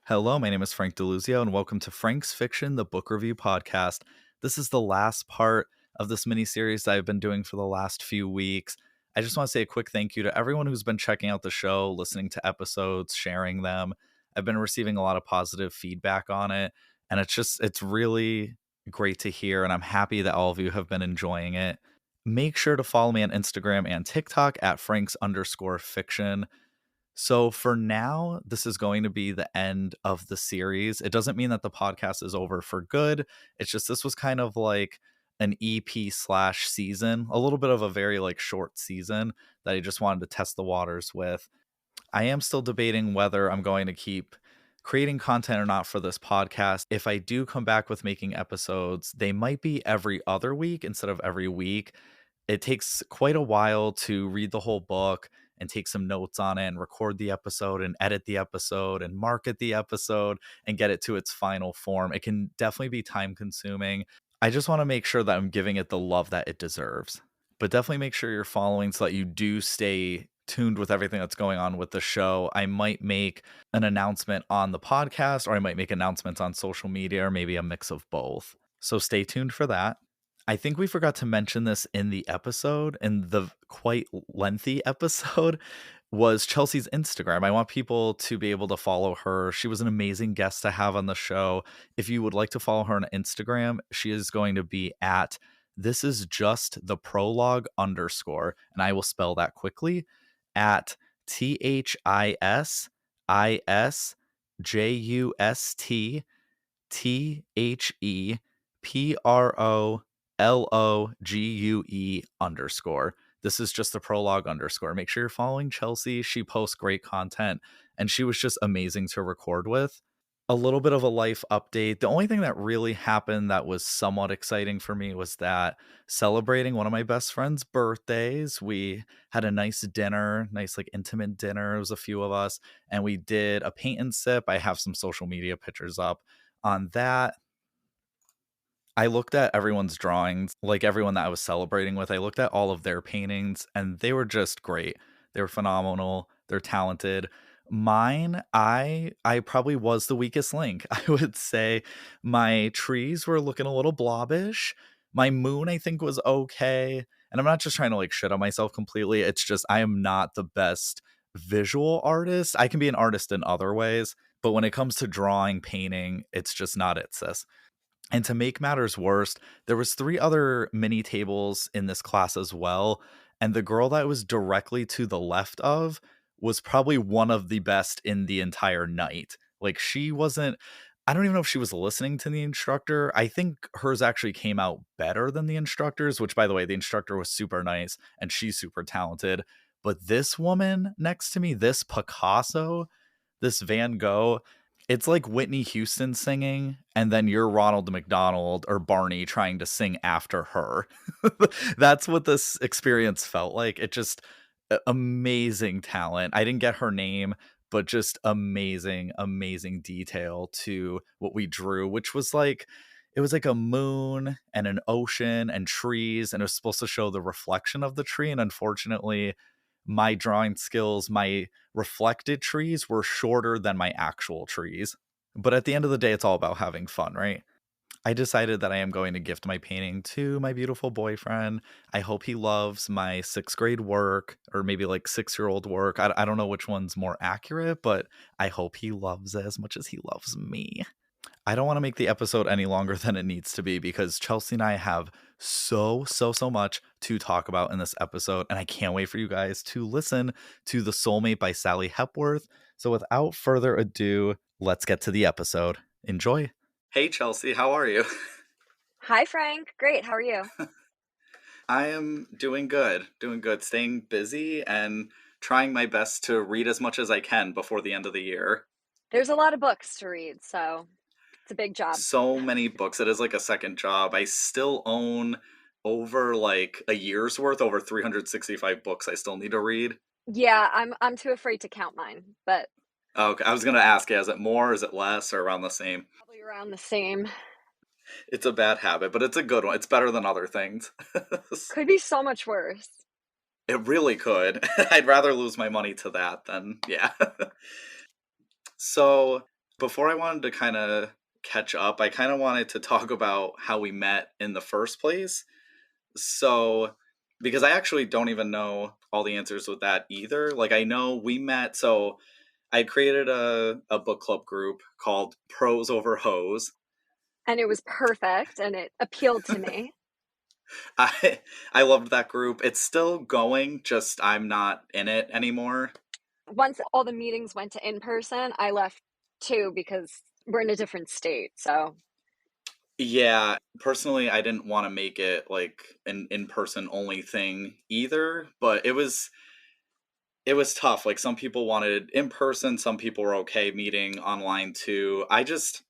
Hello, my name is Frank DeLuzio, and welcome to Frank's Fiction, the book review podcast. This is the last part of this mini series that I've been doing for the last few weeks. I just want to say a quick thank you to everyone who's been checking out the show, listening to episodes, sharing them. I've been receiving a lot of positive feedback on it, and it's really great to hear, and I'm happy that all of you have been enjoying it. Make sure to follow me on Instagram and TikTok at Franks_fiction. So for now, this is going to be the end of the series. It doesn't mean that the podcast is over for good. It's just this was kind of like an EP slash season, a little bit of a very like short season that I just wanted to test the waters with. I am still debating whether I'm going to keep creating content or not for this podcast. If I do come back with making episodes, they might be every other week instead of every week. It takes quite a while to read the whole book and take some notes on it and record the episode and edit the episode and market the episode and get it to its final form. It can definitely be time consuming. I just want to make sure that I'm giving it the love that it deserves. But definitely make sure you're following so that you do stay tuned with everything that's going on with the show. I might make an announcement on the podcast, or I might make announcements on social media, or maybe a mix of both. So stay tuned for that. I think we forgot to mention this in the episode, in the quite lengthy episode, was Chelsea's Instagram. I want people to be able to follow her. She was an amazing guest to have on the show. If you would like to follow her on Instagram, she is going to be at this is just the prologue _, and I will spell that quickly at THISIJUSTTHEPROLOGUE _. This is just the prologue _. Make sure you're following Chelsea. She posts great content, and she was just amazing to record with. A little bit of a life update. The only thing that really happened that was somewhat exciting for me was that celebrating one of my best friend's birthdays, we had a nice dinner, nice like intimate dinner. It was a few of us, and we did a paint and sip. I have some social media pictures up on that. I looked at everyone's drawings, like everyone that I was celebrating with. I looked at all of their paintings and they were just great. They were phenomenal. They're talented. Mine, I probably was the weakest link. I would say my trees were looking a little blobbish. My moon, I think, was okay. And I'm not just trying to like shit on myself completely. It's just I am not the best visual artist. I can be an artist in other ways, but when it comes to drawing, painting, it's just not it, sis. And to make matters worse, there was 3 other mini tables in this class as well, and the girl that was directly to the left of was probably one of the best in the entire night. Like, she wasn't I don't even know if she was listening to the instructor. I think hers actually came out better than the instructor's, which, by the way, the instructor was super nice, and she's super talented. But this woman next to me, this Picasso, this Van Gogh, it's like Whitney Houston singing, and then you're Ronald McDonald or Barney trying to sing after her. That's what this experience felt like. It just amazing talent. I didn't get her name, but just amazing, amazing detail to what we drew, which was like it was like a moon and an ocean and trees, and it was supposed to show the reflection of the tree. And unfortunately, my drawing skills, my reflected trees were shorter than my actual trees. But at the end of the day, it's all about having fun, right? I decided that I am going to gift my painting to my beautiful boyfriend. I hope he loves my 6th grade work, or maybe like 6-year-old work. I don't know which one's more accurate, but I hope he loves it as much as he loves me. I don't want to make the episode any longer than it needs to be because Chelsea and I have so much to talk about in this episode, and I can't wait for you guys to listen to The Soulmate by Sally Hepworth. So without further ado, let's get to the episode. Enjoy. Hey Chelsea, how are you? Hi, Frank. Great. How are you? I am doing good, staying busy and trying my best to read as much as I can before the end of the year. There's a lot of books to read, so it's a big job. So many books. It is like a second job. I still own over like a year's worth, over 365 books I still need to read. Yeah, I'm too afraid to count mine, but Okay, I was gonna ask you, is it more, is it less, or around the same? probably around the same. It's a bad habit, but it's a good one. It's better than other things. Could be so much worse. It really could. I'd rather lose my money to that than, yeah. So Before I wanted to kinda catch up, I kinda wanted to talk about how we met in the first place. So, because I actually don't even know all the answers with that either. Like, I know we met, so I created a book club group called Pros Over Hose. And it was perfect, and it appealed to me. I I loved that group. It's still going, just I'm not in it anymore. Once all the meetings went to in person, I left too because we're in a different state, so Yeah, personally, I didn't wanna make it, like, an in-person only thing either, but it was tough. Like, some people wanted in person, some people were okay meeting online too. I just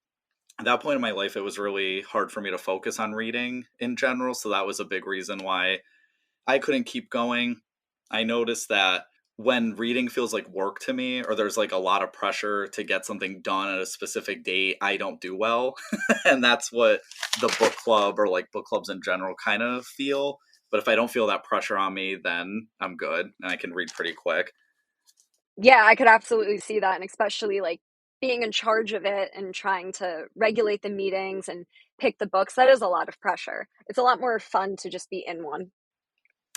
at that point in my life, it was really hard for me to focus on reading in general, so that was a big reason why I couldn't keep going. I noticed that when reading feels like work to me, or there's like a lot of pressure to get something done at a specific date, I don't do well. And that's what the book club or like book clubs in general kind of feel. But if I don't feel that pressure on me, then I'm good and I can read pretty quick. yeah, I could absolutely see that, and especially, like, being in charge of it and trying to regulate the meetings and pick the books, that is a lot of pressure. It's a lot more fun to just be in one.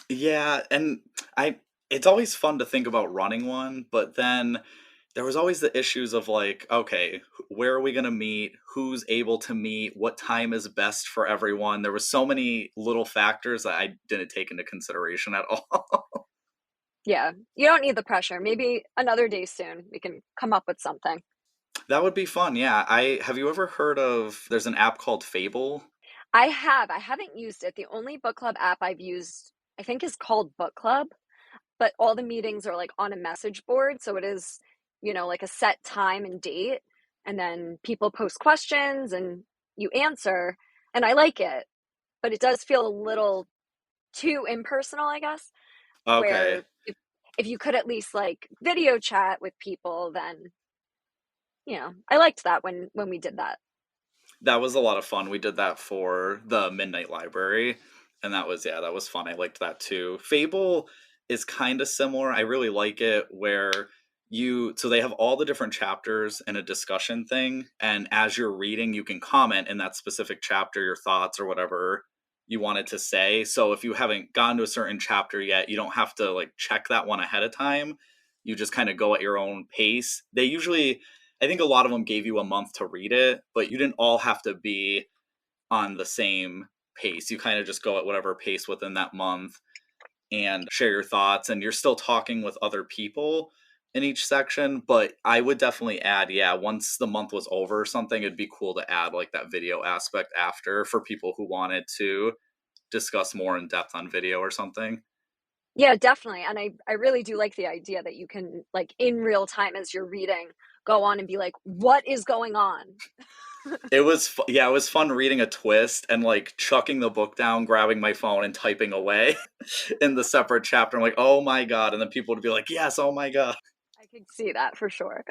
Yeah, and I it's always fun to think about running one, but then there was always the issues of like, okay, where are we going to meet? Who's able to meet? What time is best for everyone? There was so many little factors that I didn't take into consideration at all. Yeah, you don't need the pressure. Maybe another day soon, we can come up with something. That would be fun. Yeah, I have you ever heard of there's an app called Fable? I haven't used it. The only book club app I've used, I think, is called Book Club, but all the meetings are, like, on a message board, so it is, like, a set time and date, and then people post questions and you answer, and I like it, but it does feel a little too impersonal, I guess, Okay. where if you could at least, like, video chat with people, then, I liked that when we did that. That was a lot of fun. We did that for the Midnight Library, and that was yeah, that was fun. I liked that too. Fable is kind of similar. I really like it where you so they have all the different chapters in a discussion thing, and as you're reading, you can comment in that specific chapter your thoughts or whatever you wanted to say. So if you haven't gotten to a certain chapter yet, you don't have to like check that one ahead of time. You just kind of go at your own pace. They usually I think a lot of them gave you a month to read it, but you didn't all have to be on the same pace. You kind of just go at whatever pace within that month and share your thoughts, and you're still talking with other people in each section. But I would definitely add, yeah, once the month was over or something, it'd be cool to add like that video aspect after for people who wanted to discuss more in depth on video or something. Yeah, definitely, and I really do like the idea that you can, like, in real time as you're reading, go on and be like, "What is going on?" Yeah, it was fun reading a twist and like chucking the book down, grabbing my phone and typing away in the separate chapter. I'm like, oh my god, and then people would be like, yes, oh my god. I could see that for sure.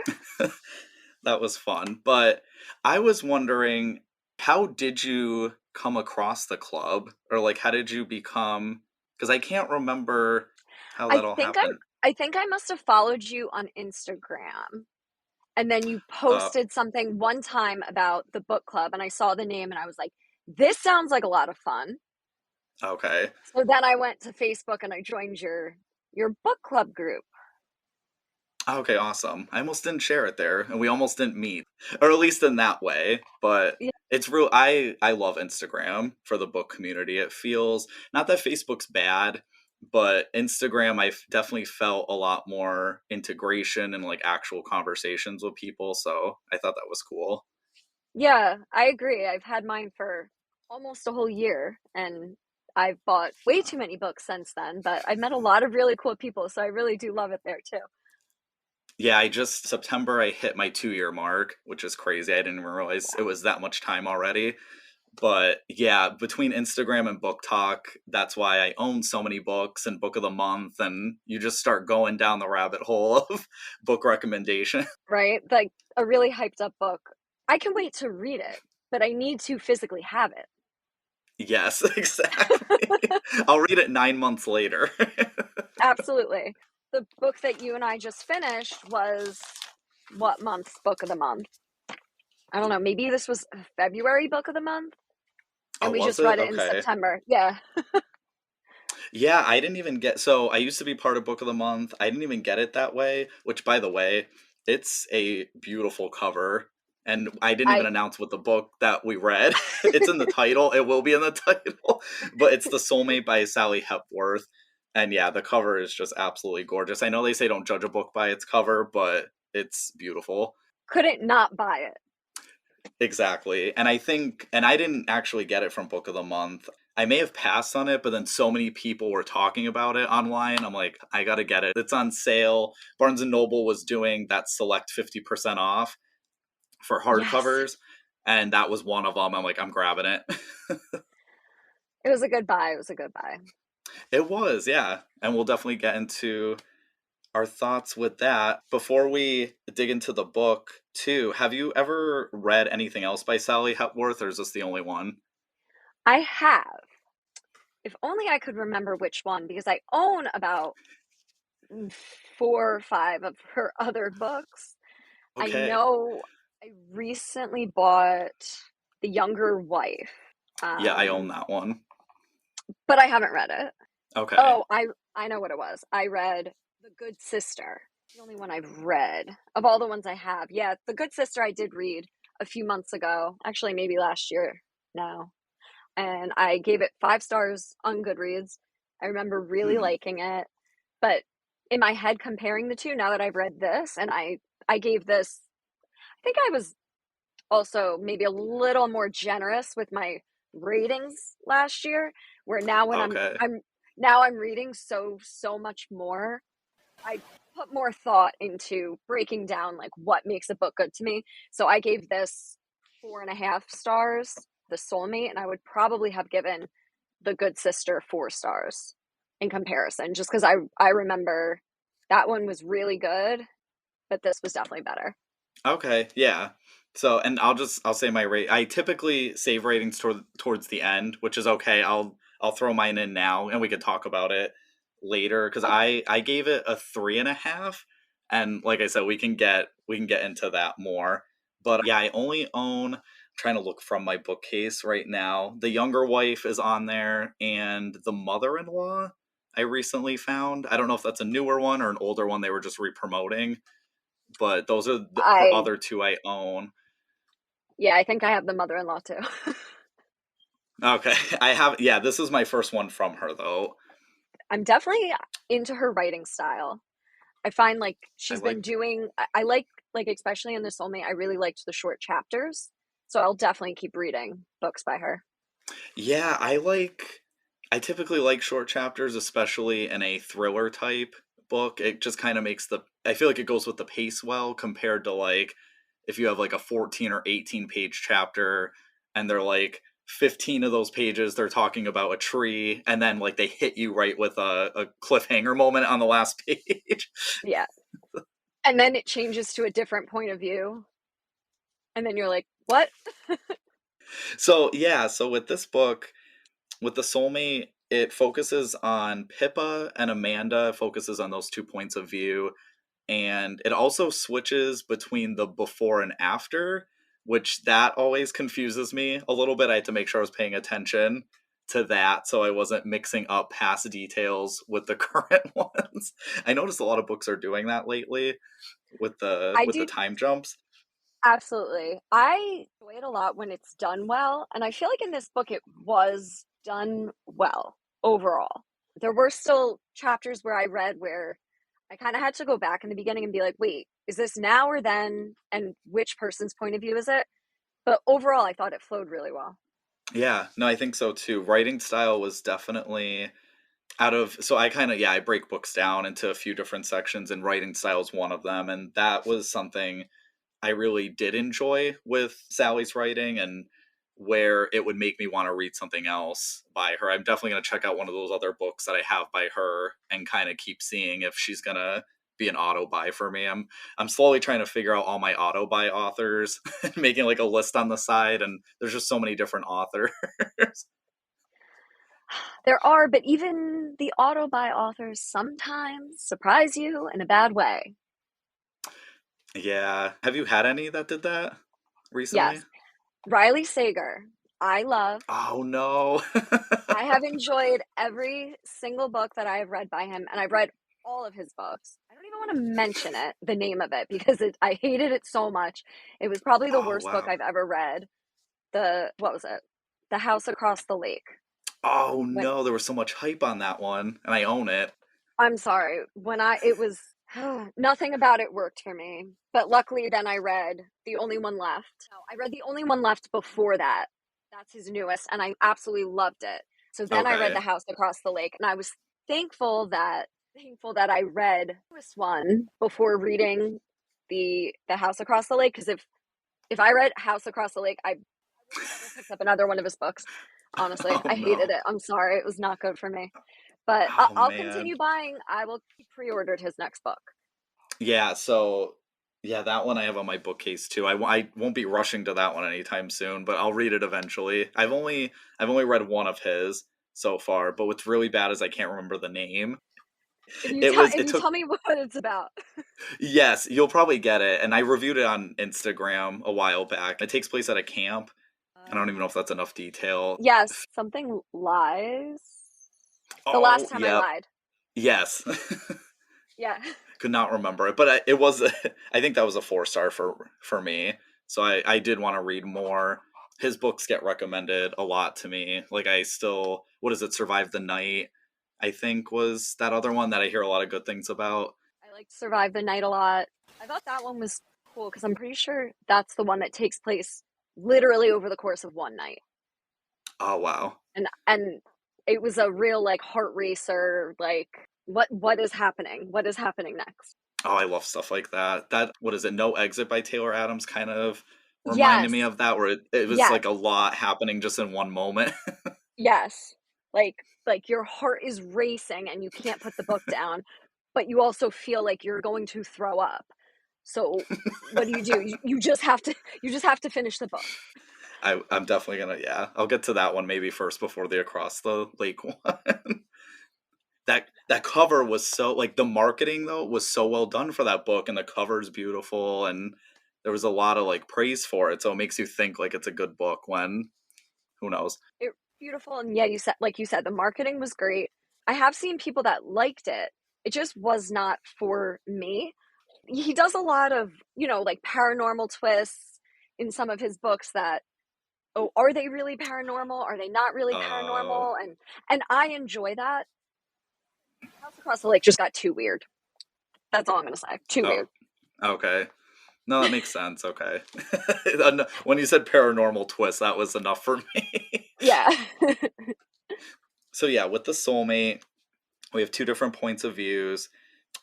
That was fun. But I was wondering, how did you come across the club, or like how did you become? Because I can't remember how I that all think I happened. I think I must have followed you on Instagram, and then you Uh, posted something one time about the book club, and I saw the name and I was like, "This sounds like a lot of fun." okay. So then I went to Facebook and I joined your book club group. Okay, awesome. I almost didn't share it there, and we almost didn't meet, or at least in that way. But Yeah, it's real. I love Instagram for the book community. It feels not that Facebook's bad, but Instagram definitely felt a lot more integration and like actual conversations with people. So I thought that was cool. yeah, I agree. I've had mine for almost a whole year, and I've bought way too many books since then, but I've met a lot of really cool people, so I really do love it there too. Yeah, I just September I hit my 2 year mark, which is crazy. I didn't even realize it was that much time already. But yeah, between Instagram and Book Talk, that's why I own so many books and Book of the Month, and you just start going down the rabbit hole of book recommendation. Right? Like a really hyped up book. I can wait to read it, but I need to physically have it. Yes, exactly. I'll read it 9 months later. Absolutely. The book that you and I just finished was what month's book of the month? I don't know, maybe this was a February book of the month Oh, and we was just it? read it in Okay. September. Yeah. Yeah, I didn't even get so I used to be part of Book of the Month. I didn't even get it that way, which by the way, it's a beautiful cover. And I didn't even I announce what the book that we read. It's in the title. It will be in the title, but it's The Soulmate by Sally Hepworth. And yeah, the cover is just absolutely gorgeous. I know they say don't judge a book by its cover, but it's beautiful. couldn't not buy it. Exactly. And I think, and I didn't actually get it from Book of the Month. I may have passed on it, but then so many people were talking about it online. I'm like, I gotta get it. It's on sale. Barnes and Noble was doing that select 50% off for Yes. hardcovers, and that was one of them. I'm like, I'm grabbing it. It was a good buy. It was a good buy. It was, yeah. And we'll definitely get into our thoughts with that. Before we dig into the book, too, have you ever read anything else by Sally Hepworth, or is this the only one? I have. If only I could remember which one, because I own about four or five of her other books. I Okay. know I recently bought The Younger Wife, Yeah, I own um, that one. but I haven't read it. Okay. Oh, I know what it was. I read The Good Sister. The only one I've read of all the ones I have. Yeah, The Good Sister I did read a few months ago. Actually, maybe last year now. And I gave it 5 stars on Goodreads. I remember really Hmm. liking it, but in my head comparing the two now that I've read this and I gave this I think I was also maybe a little more generous with my ratings last year where now when Okay. I'm reading so much more. I put more thought into breaking down like what makes a book good to me. So I gave this 4.5 stars, The Soulmate, and I would probably have given The Good Sister 4 stars in comparison, just because I remember that one was really good, but this was definitely better. Okay. Yeah. So, and I'll say my rate. I typically save ratings towards the end, which is okay. I'll throw mine in now, and we could talk about it later because Okay. I gave it a 3.5, and like I said, we can get into that more. But yeah, I only own. I'm trying to look from my bookcase right now. The Younger Wife is on there, and The Mother-in-Law. I recently found. I don't know if that's a newer one or an older one they were just re-promoting, but those are her I other two I own. Yeah, I think I have The Mother-in-Law too. Okay, I have. Yeah, this is my first one from her though. I'm definitely into her writing style. I find like I she's been like. doing I like especially in The Soulmate, I really liked the short chapters. So I'll definitely keep reading books by her. Yeah, I like. I typically like short chapters, especially in a thriller type book. It just kind of makes the. I feel like it goes with the pace well compared to like if you have like a 14 or 18 page chapter and they're like 15 of those pages they're talking about a tree and then like they hit you right with a cliffhanger moment on the last page. Yeah. And then it changes to a different point of view. And then you're like, what? So yeah, so with this book, with the soulmate, it focuses on Pippa and Amanda, it focuses on those two points of view. And it also switches between the before and after, which that always confuses me a little bit. I had to make sure I was paying attention to that so I wasn't mixing up past details with the current ones. I noticed a lot of books are doing that lately with the I with the do time jumps. absolutely. I enjoy it a lot when it's done well. And I feel like in this book, it was done well overall. There were still chapters where I read where I kind of had to go back in the beginning and be like, wait, is this now or then? And which person's point of view is it? But overall, I thought it flowed really well. Yeah, no, I think so too. Writing style was definitely out of so I kind of yeah, I break books down into a few different sections and writing style is one of them and that was something I really did enjoy with Sally's writing and where it would make me want to read something else by her. I'm definitely going to check out one of those other books that I have by her and kind of keep seeing if she's going to be an auto buy for me. I'm slowly trying to figure out all my auto buy authors and making like a list on the side and there's just so many different authors. There are, but even the auto buy authors sometimes surprise you in a bad way. Yeah. Have you had any that did that? recently? Yes. Riley Sager, I love. Oh, no. I have enjoyed every single book that I have read by him, and I've read all of his books. I don't even want to mention it, the name of it, because I hated it so much. It was probably the Oh, worst book wow. I've ever read. What was it? The House Across the Lake. Oh, When no, there was so much hype on that one, and I own it. I'm sorry, it was nothing about it worked for me. But luckily, then I read The Only One Left. No, I read The Only One Left before that. That's his newest, and I absolutely loved it. So then I read The Okay. House Across the Lake, and I was thankful that I read this one before reading the House Across the Lake. Because if I read House Across the Lake, I would have never picked up another one of his books. Honestly, Oh, I hated no. it. I'm sorry, it was not good for me. But Oh, I'll man. continue buying. I will keep pre-ordered his next book. Yeah, so yeah, that one I have on my bookcase too. I won't be rushing to that one anytime soon, but I'll read it eventually. I've only read one of his so far, but what's really bad is I can't remember the name. If It you took tell me what it's about. yes, you'll probably get it. And I reviewed it on Instagram a while back. It takes place at a camp. I don't even know if that's enough detail. Yes, something lies. The last Oh, time I yep. lied. Yes. Yeah. Could not remember it, but it was I think that was a 4 star for me. So I did want to read more. His books get recommended a lot to me. Like I still what is it? Survive the Night. I think was that other one that I hear a lot of good things about. I liked Survive the Night a lot. I thought that one was cool because I'm pretty sure that's the one that takes place literally over the course of one night. Oh, wow. And it was a real like heart racer, like what is happening? What is happening next? Oh, I love stuff like that. That what is it? No Exit by Taylor Adams kind of reminded me Yes. of that where it was Yes. like a lot happening just in one moment. Yes. Like your heart is racing and you can't put the book down, but you also feel like you're going to throw up. So what do? You just have to finish the book. I'm definitely gonna yeah. I'll get to that one maybe first before the Across the Lake one. That cover was so like the marketing though was so well done for that book and the cover's beautiful and there was a lot of like praise for it so it makes you think like it's a good book when who knows. It beautiful, and yeah, you said the marketing was great. I have seen people that liked it. It just was not for me. He does a lot of, like paranormal twists in some of his books that, oh, are they really paranormal? Are they not really Oh, paranormal? And I enjoy that. House Across the Lake just got too weird. That's all I'm gonna say. Too oh, weird. okay. No, that makes sense. Okay. When you said paranormal twist, that was enough for me. Yeah. So yeah, with the soulmate, we have two different points of views.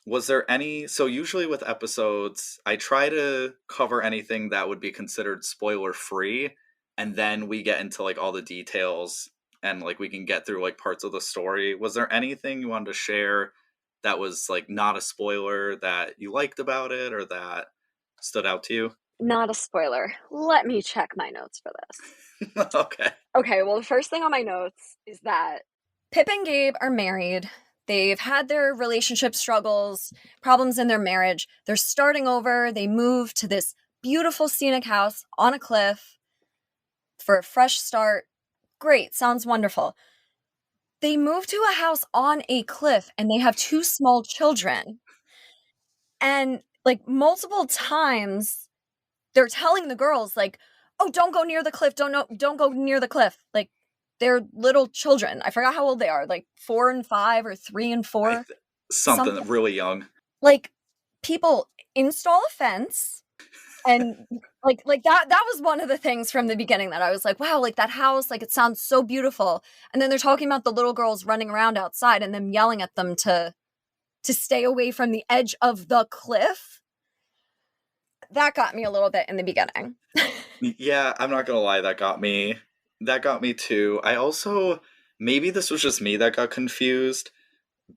Was there any so usually with episodes, I try to cover anything that would be considered spoiler free and then we get into like all the details and like we can get through like parts of the story. Was there anything you wanted to share that was like not a spoiler that you liked about it or that stood out to you? Not a spoiler. Let me check my notes for this. Okay. Okay, well, the first thing on my notes is that Pip and Gabe are married. They've had their relationship struggles, problems in their marriage. They're starting over. They move to this beautiful scenic house on a cliff for a fresh start. Great, sounds wonderful. They move to a house on a cliff and they have two small children. And like multiple times they're telling the girls like, "Oh, don't go near the cliff. Don't go near the cliff." Like they're little children. I forgot how old they are. Like 4 and 5 or 3 and I 4. something Something really young. like people install a fence and like that was one of the things from the beginning that I was like, "Wow, like that house, like it sounds so beautiful." And then they're talking about the little girls running around outside and them yelling at them to stay away from the edge of the cliff. That got me a little bit in the beginning. Yeah, I'm not gonna lie, that got me. That got me too. I also maybe this was just me that got confused,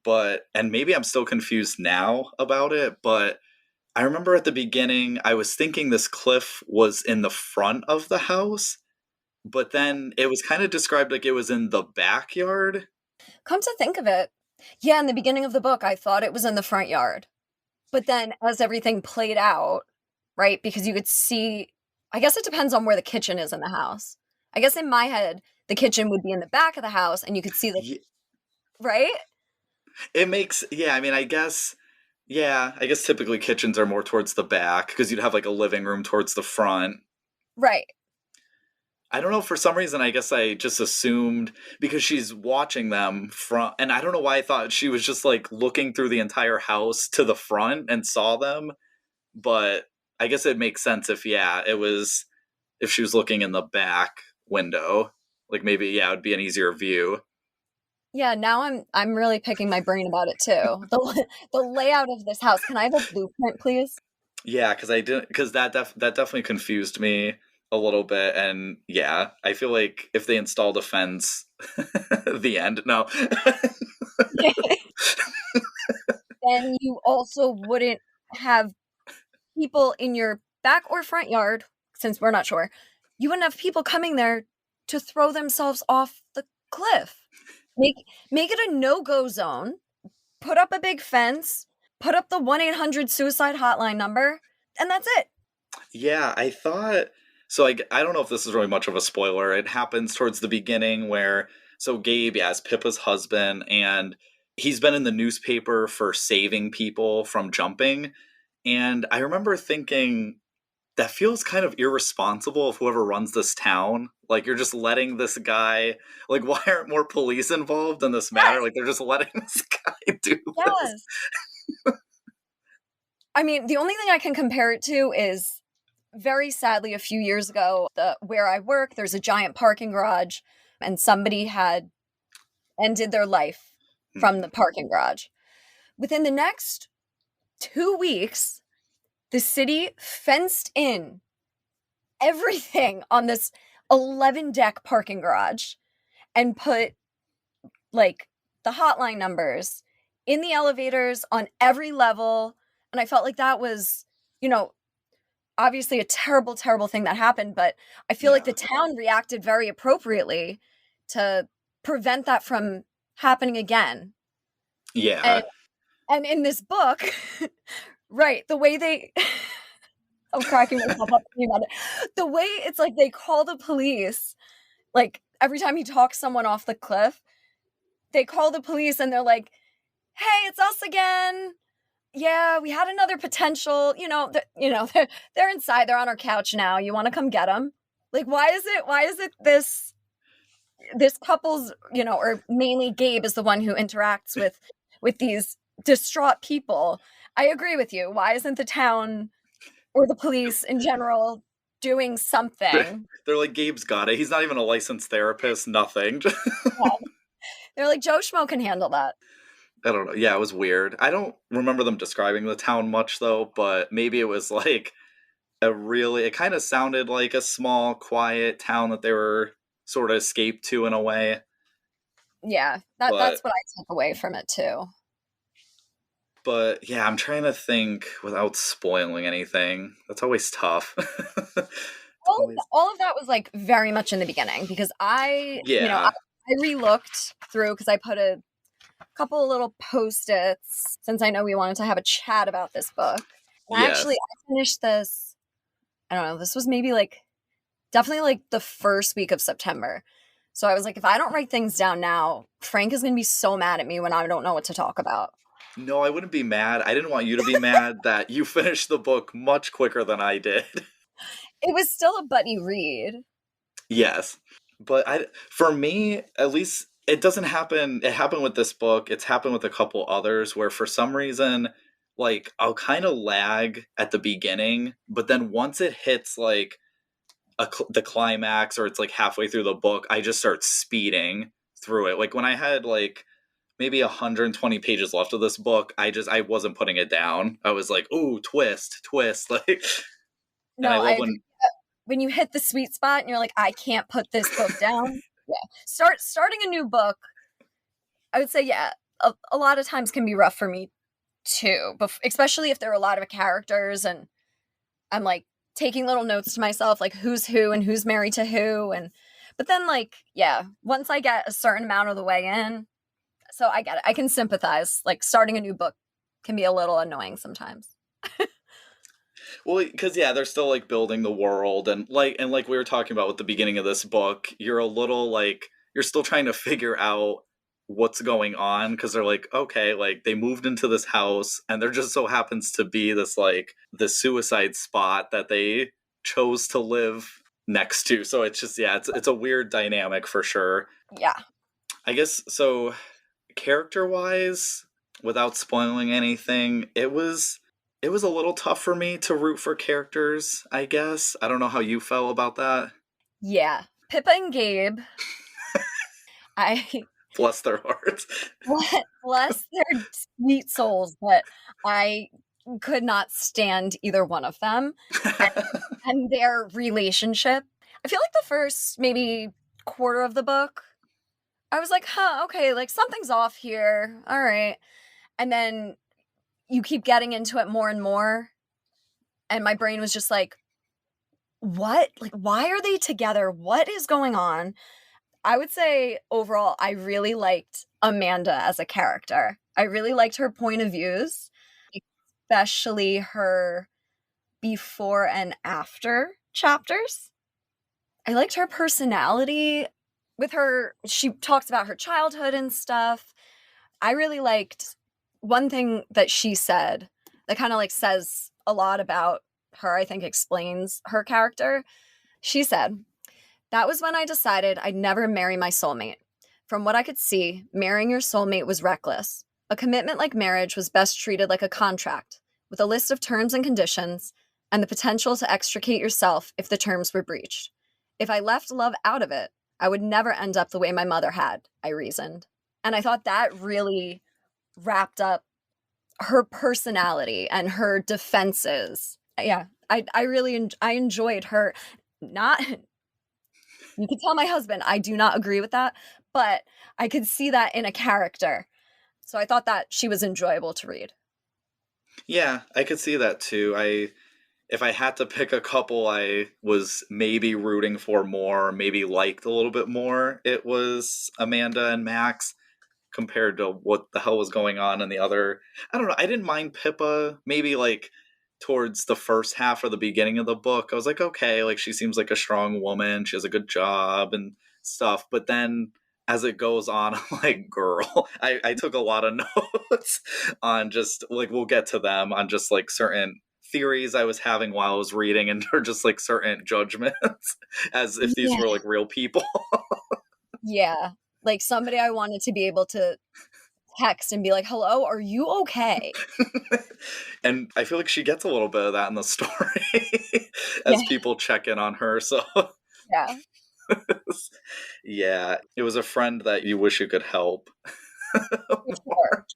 but and maybe I'm still confused now about it, but I remember at the beginning I was thinking this cliff was in the front of the house, but then it was kind of described like it was in the backyard. Come to think of it, yeah, in the beginning of the book, I thought it was in the front yard. But then as everything played out, right? Because you could see I guess it depends on where the kitchen is in the house. I guess in my head, the kitchen would be in the back of the house and you could see the, Ye right? it makes yeah, I mean, I guess typically kitchens are more towards the back because you'd have, like, a living room towards the front. Right. I don't know, for some reason, I guess I just assumed because she's watching them from and I don't know why I thought she was just, like, looking through the entire house to the front and saw them, but I guess it makes sense if, yeah, it was if she was looking in the back window, like, maybe, yeah, it would be an easier view. Yeah, now I'm really picking my brain about it too. The layout of this house. Can I have a blueprint, please? Yeah, because I didn't because that definitely confused me a little bit, and yeah, I feel like if they installed a fence, the end. No, Then you also wouldn't have people in your back or front yard, since we're not sure. You wouldn't have people coming there to throw themselves off the cliff. Make make it a no-go zone. Put up a big fence. Put up the 1-800 suicide hotline number, and that's it. yeah, I thought so. I don't know if this is really much of a spoiler. It happens towards the beginning where so Gabe, yeah, is Pippa's husband, and he's been in the newspaper for saving people from jumping. And I remember thinking that feels kind of irresponsible of whoever runs this town. Like you're just letting this guy like why aren't more police involved in this matter? Yes, Like they're just letting this guy do this. yes. I mean, the only thing I can compare it to is very sadly a few years ago, where I work, there's a giant parking garage and somebody had ended their life from the Mhm. parking garage. Within the next 2 weeks, the city fenced in everything on this 11 deck parking garage and put like the hotline numbers in the elevators on every level. And I felt like that was, you know, obviously a terrible, terrible thing that happened, but I feel like Yeah. the town reacted very appropriately to prevent that from happening again. And Yeah. and in this book, right, the way they I'm cracking myself up thinking about it. The way it's like they call the police, like every time he talks someone off the cliff, they call the police and they're like, "Hey, it's us again. Yeah, we had another potential, they're inside, they're on our couch now. You wanna come get them?" Like, why is it this couple's, or mainly Gabe is the one who interacts with these distraught people. I agree with you. Why isn't the town or the police in general doing They're, something? they're like Gabe's got it. He's not even a licensed therapist, nothing. Yeah. They're like, Joe Schmo can handle that. I don't know. Yeah, it was weird. I don't remember them describing the town much though, but maybe it was like it kind of sounded like a small quiet town that they were sort of escaped to in a way. Yeah, But that's what I took away from it too. But yeah, I'm trying to think without spoiling anything. That's always tough. It's always All of that was like very much in the beginning because yeah. I re-looked through because I put a couple of little post-its since I know we wanted to have a chat about this book. And Yes. I finished this, I don't know, this was maybe like definitely like the first week of September. So I was like, if I don't write things down now, Frank is going to be so mad at me when I don't know what to talk about. No, I wouldn't be mad. I didn't want you to be mad that you finished the book much quicker than I did. It was still a buddy read. Yes. But I for me, at least it doesn't happen it happened with this book. It's happened with a couple others where for some reason like I'll kind of lag at the beginning, but then once it hits like the climax or it's like halfway through the book, I just start speeding through it. Like when I had like maybe 120 pages left of this book, I wasn't putting it down. I was like, "Ooh, twist, twist." Like and I No, I love agree. when When you hit the sweet spot and you're like, I can't put this book down. Yeah. Starting a new book, I would say, yeah, a lot of times can be rough for me too, especially if there are a lot of characters and I'm like taking little notes to myself, like who's who and who's married to who. But then, like, yeah, once I get a certain amount of the way in, so I get it. I can sympathize. Like, starting a new book can be a little annoying sometimes. Well, because yeah, they're still like building the world, and like we were talking about with the beginning of this book, you're a little like you're still trying to figure out what's going on because they're like, okay, like they moved into this house, and there just so happens to be this like the suicide spot that they chose to live next to. So it's just yeah, it's a weird dynamic for sure. Yeah. I guess so character wise, without spoiling anything, it was a little tough for me to root for characters, I guess. I don't know how you felt about that. Yeah. Pippa and Gabe, I Bless their hearts. bless their sweet souls, but I could not stand either one of them and their relationship. I feel like the first maybe quarter of the book, I was like, "Huh, okay, like something's off here. All right." And then you keep getting into it more and more, and my brain was just like, "What? Like why are they together? What is going on?" I would say overall, I really liked Amanda as a character. I really liked her point of views, especially her before and after chapters. I liked her personality with her she talks about her childhood and stuff. I really liked one thing that she said that kind of like says a lot about her, I think explains her character. She said, that was when I decided I'd never marry my soulmate. From what I could see, marrying your soulmate was reckless. A commitment like marriage was best treated like a contract, with a list of terms and conditions, and the potential to extricate yourself if the terms were breached. If I left love out of it, I would never end up the way my mother had, I reasoned. And I thought that really wrapped up her personality and her defenses. Yeah, I really I enjoyed her not you could tell my husband I do not agree with that, but I could see that in a character. So I thought that she was enjoyable to read. Yeah, I could see that too. I if I had to pick a couple I was maybe rooting for more, maybe liked a little bit more, it was Amanda and Max compared to what the hell was going on in the other. I don't know. I didn't mind Pippa. Maybe like towards the first half or the beginning of the book, I was like, okay, like she seems like a strong woman. She has a good job and stuff. But then as it goes on, I'm like, girl, I took a lot of notes on just like we'll get to them on just like certain theories I was having while I was reading and or just like certain judgments as if these Yeah. were like real people. Yeah. Like somebody I wanted to be able to text and be like, "Hello, are you okay?" And I feel like she gets a little bit of that in the story Yeah, as people check in on her. So, yeah, yeah, it was a friend that you wish you could help. for sure.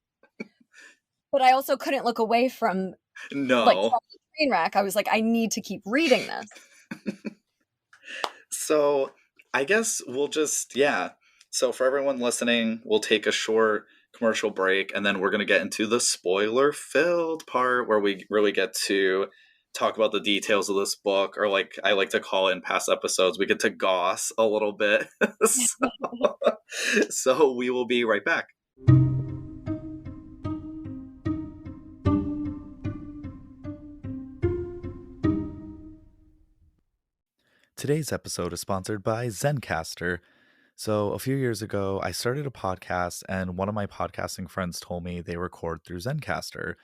But I also couldn't look away from No. from the train wreck. I was like, "I need to keep reading this." So, I guess we'll just, yeah. So, for everyone listening, we'll take a short commercial break and then we're going to get into the spoiler filled part where we really get to talk about the details of this book, or like I like to call it in past episodes, we get to goss a little bit. so, so we will be right back. Today's episode is sponsored by Zencaster. So, a few years ago, I started a podcast, and one of my podcasting friends told me they record through Zencaster.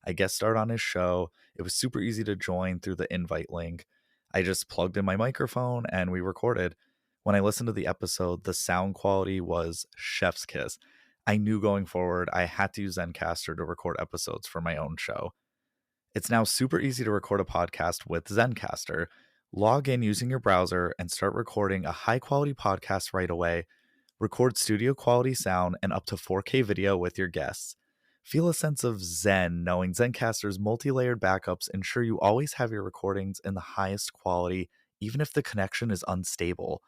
I guest starred on his show. It was super easy to join through the invite link. I just plugged in my microphone and we recorded. When I listened to the episode, the sound quality was chef's kiss. I knew going forward I had to use Zencaster to record episodes for my own show. It's now super easy to record a podcast with Zencaster. Log in using your browser and start recording a high quality podcast right away. Record studio quality sound and up to 4K video with your guests. Feel a sense of zen knowing Zencaster's multi-layered backups ensure you always have your recordings in the highest quality, even if the connection is unstable.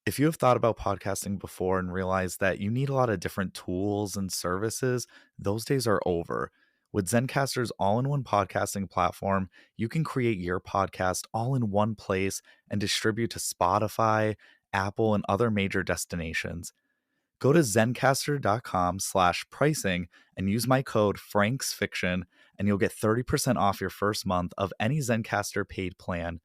If you have thought about podcasting before and realized that you need a lot of different tools and services, those days are over. With Zencaster's all-in-one podcasting platform, you can create your podcast all in one place and distribute to Spotify, Apple, and other major destinations. Go to zencaster.com/pricing and use my code FranksFiction, and you'll get 30% off your first month of any Zencaster paid plan.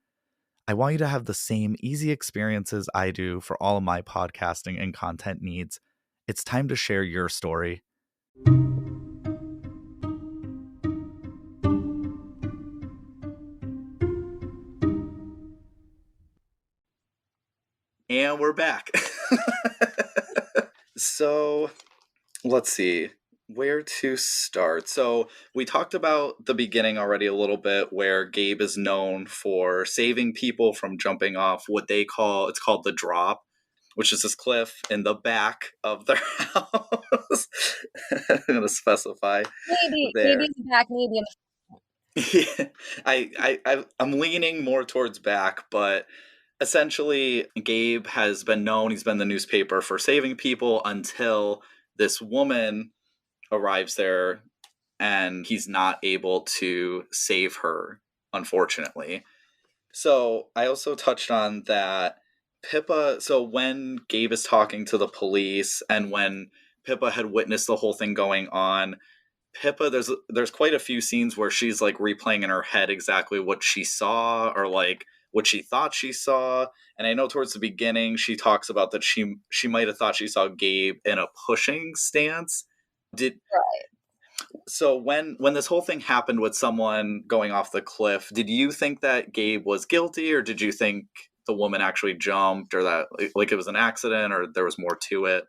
I want you to have the same easy experiences I do for all of my podcasting and content needs. It's time to share your story. And we're back. So let's see where to start. So we talked about the beginning already a little bit, where Gabe is known for saving people from jumping off what they call, it's called the drop, which is this cliff in the back of their house. I'm going to specify Maybe there. in the back, maybe in the Yeah, I'm leaning more towards back, but essentially, Gabe has been known, he's been in the newspaper for saving people until this woman arrives there and he's not able to save her, unfortunately. So I also touched on that Pippa. So when Gabe is talking to the police and when Pippa had witnessed the whole thing going on, Pippa, there's quite a few scenes where she's like replaying in her head exactly what she saw or like what she thought she saw. And I know towards the beginning she talks about that she might have thought she saw Gabe in a pushing stance. Did right. so when this whole thing happened with someone going off the cliff, did you think that Gabe was guilty, or did you think the woman actually jumped, or that like it was an accident, or there was more to it?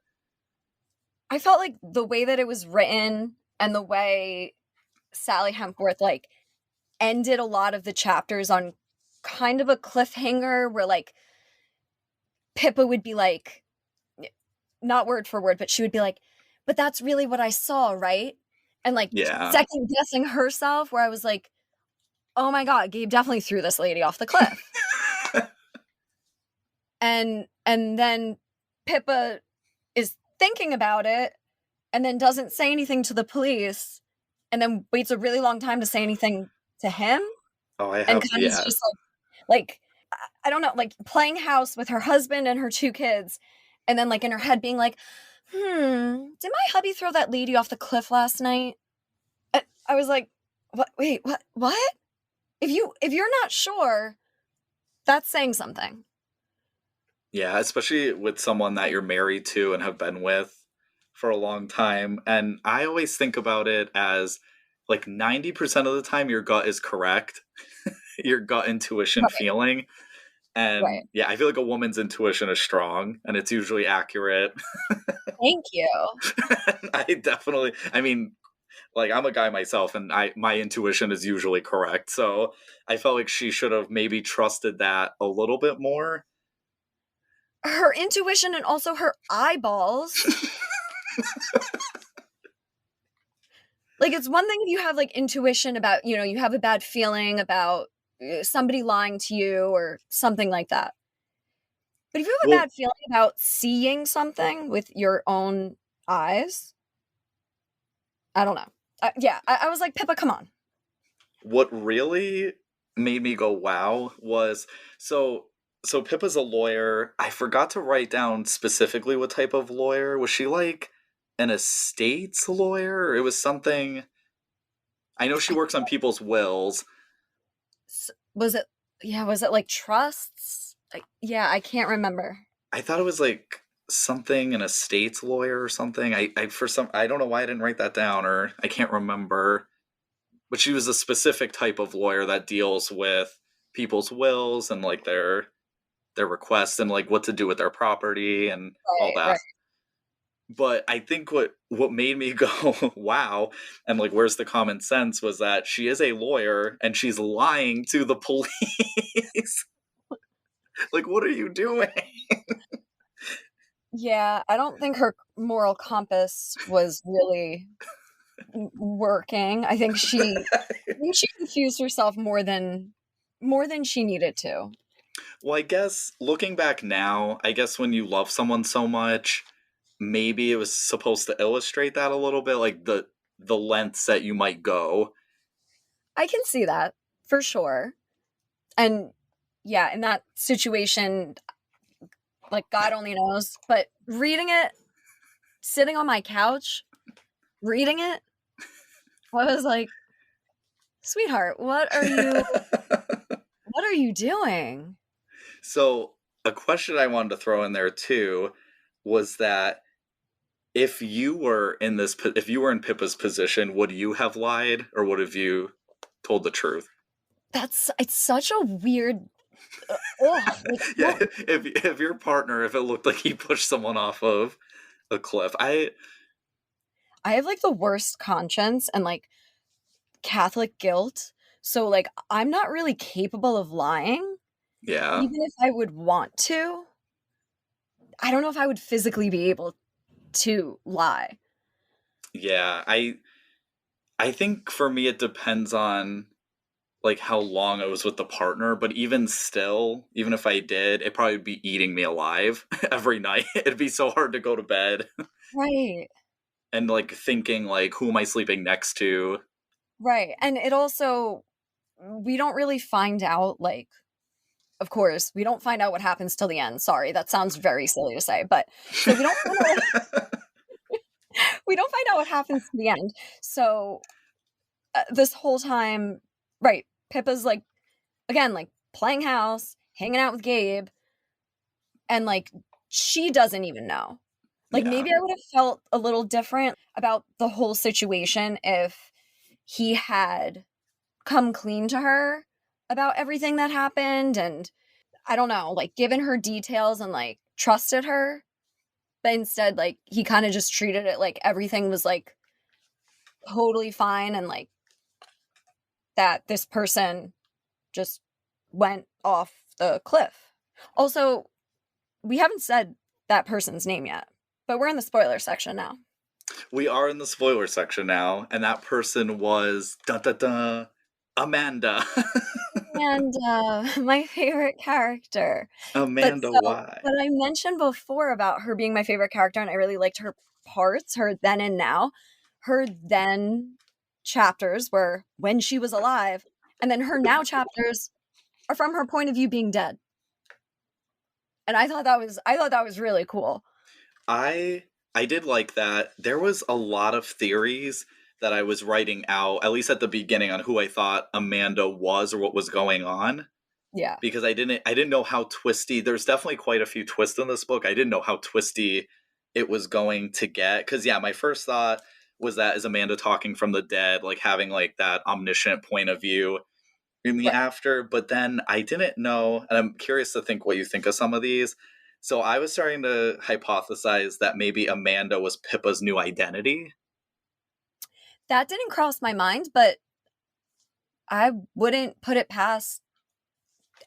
I felt like the way that it was written and the way Sally Hempworth like ended a lot of the chapters on kind of a cliffhanger where like Pippa would be like, not word for word, but she would be like, but that's really what I saw, right? And like Yeah. second guessing herself, where I was like, oh my God, Gabe definitely threw this lady off the cliff. And then Pippa is thinking about it and then doesn't say anything to the police and then waits a really long time to say anything to him Oh, I and have, kind of is yeah. just like I don't know, like playing house with her husband and her two kids, and then like in her head being like, did my hubby throw that lady off the cliff last night? And I was like, what? Wait, what? If you're not sure, that's saying something. Yeah, especially with someone that you're married to and have been with for a long time. And I always think about it as like 90% of the time your gut is correct, your gut intuition Right, feeling. right. And yeah, I feel like a woman's intuition is strong and it's usually accurate. Thank you. I definitely, I mean, like I'm a guy myself and my intuition is usually correct. So I felt like she should have maybe trusted that a little bit more. Her intuition and also her eyeballs. Like it's one thing if you have like intuition about, you have a bad feeling about somebody lying to you or something like that. But if you have a Well, bad feeling about seeing something with your own eyes, I don't know. Yeah, I was like, Pippa, come on. what really made me go wow was so so Pippa's a lawyer. I forgot to write down specifically what type of lawyer. Was she like an estates lawyer? It was something, I know she I, works on people's wills. was it? Yeah, was it like trusts? Yeah, I can't remember. I thought it was like something an estates lawyer or something. I for some I don't know why I didn't write that down, or I can't remember. But she was a specific type of lawyer that deals with people's wills and like their requests and like what to do with their property and all Right, that. right. But I think what made me go wow and like where's the common sense was that she is a lawyer and she's lying to the police. Like what are you doing? Yeah, I don't think her moral compass was really working. I think she confused herself more than she needed to. Well, I guess looking back now, I guess when you love someone so much, maybe it was supposed to illustrate that a little bit, like the lengths that you might go. I can see that for sure. And yeah, in that situation, like God only knows, but reading it, sitting on my couch reading it. I was like, "Sweetheart, what are you doing?" So, a question I wanted to throw in there too was that if you were in Pippa's position, would you have lied or would have you told the truth? It's such a weird ugh, like, I Yeah, don't if your partner, if it looked like he pushed someone off of a cliff, I have, like, the worst conscience and, like, Catholic guilt, so, like, I'm not really capable of lying, yeah, even if I would want to. I don't know if I would physically be able to lie. yeah, I think for me it depends on like how long I was with the partner, but even still, even if I did, it probably would be eating me alive every night. It'd be so hard to go to bed Right, and like thinking like who am I sleeping next to? right, and it also we don't really find out, like of course, we don't find out what happens till the end, sorry, that sounds very silly to say, but so we don't find out we don't find out what happens to the end, so, this whole time right, Pippa's, like, again, like, playing house, hanging out with Gabe, and, like, she doesn't even know. Like, Yeah. maybe I would've felt a little different about the whole situation if he had come clean to her about everything that happened and, I don't know, like, given her details and, like, trusted her, but instead, like, he kinda just treated it like everything was, like, totally fine and, like, that this person just went off the cliff. Also, we haven't said that person's name yet, but we're in the spoiler section now. We are in the spoiler section now, and that person was da da da Amanda. And, my favorite character. But Amanda so Y. what I mentioned before about her being my favorite character, and I really liked her parts, her then and now, her then chapters were when she was alive, and then her now chapters are from her point of view being dead. And I thought that was really cool. I I did like that. There was a lot of theories that I was writing out, at least at the beginning, on who I thought Amanda was or what was going on. Yeah, Because I didn't know how twisty there's definitely quite a few twists in this book. I didn't know how twisty it was going to get. Cause yeah, my first thought was that is Amanda talking from the dead, like having like that omniscient point of view in the right. after, but then I didn't know, and I'm curious to think what you think of some of these. So I was starting to hypothesize that maybe Amanda was Pippa's new identity. That didn't cross my mind, but I wouldn't put it past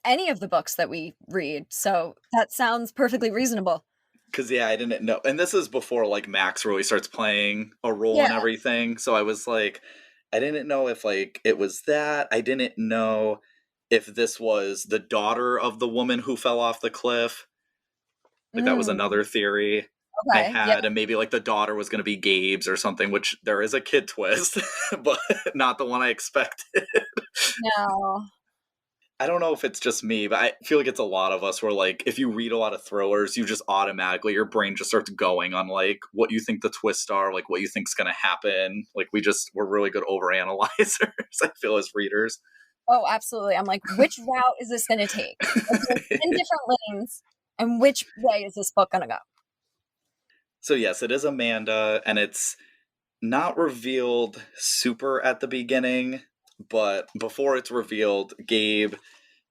any of the books that we read, so that sounds perfectly reasonable. Cause yeah, I didn't know. And this is before like Max really starts playing a role Yeah, in everything. So I was like, I didn't know if like it was that. I didn't know if this was the daughter of the woman who fell off the cliff. Like that was mm, another theory I okay, yeah, had, and maybe like the daughter was going to be Gabe's or something, which there is a kid twist, but not the one I expected. no. I don't know if it's just me, but I feel like it's a lot of us where like if you read a lot of thrillers, you just automatically your brain just starts going on like what you think the twists are, like what you think's gonna happen. Like we're really good overanalyzers, I feel as readers. Oh, absolutely, I'm like, "Which route is this gonna take? Like, there's 10 different lanes, and which way is this book gonna go?" So yes, it is Amanda, and it's not revealed super at the beginning, but before it's revealed, Gabe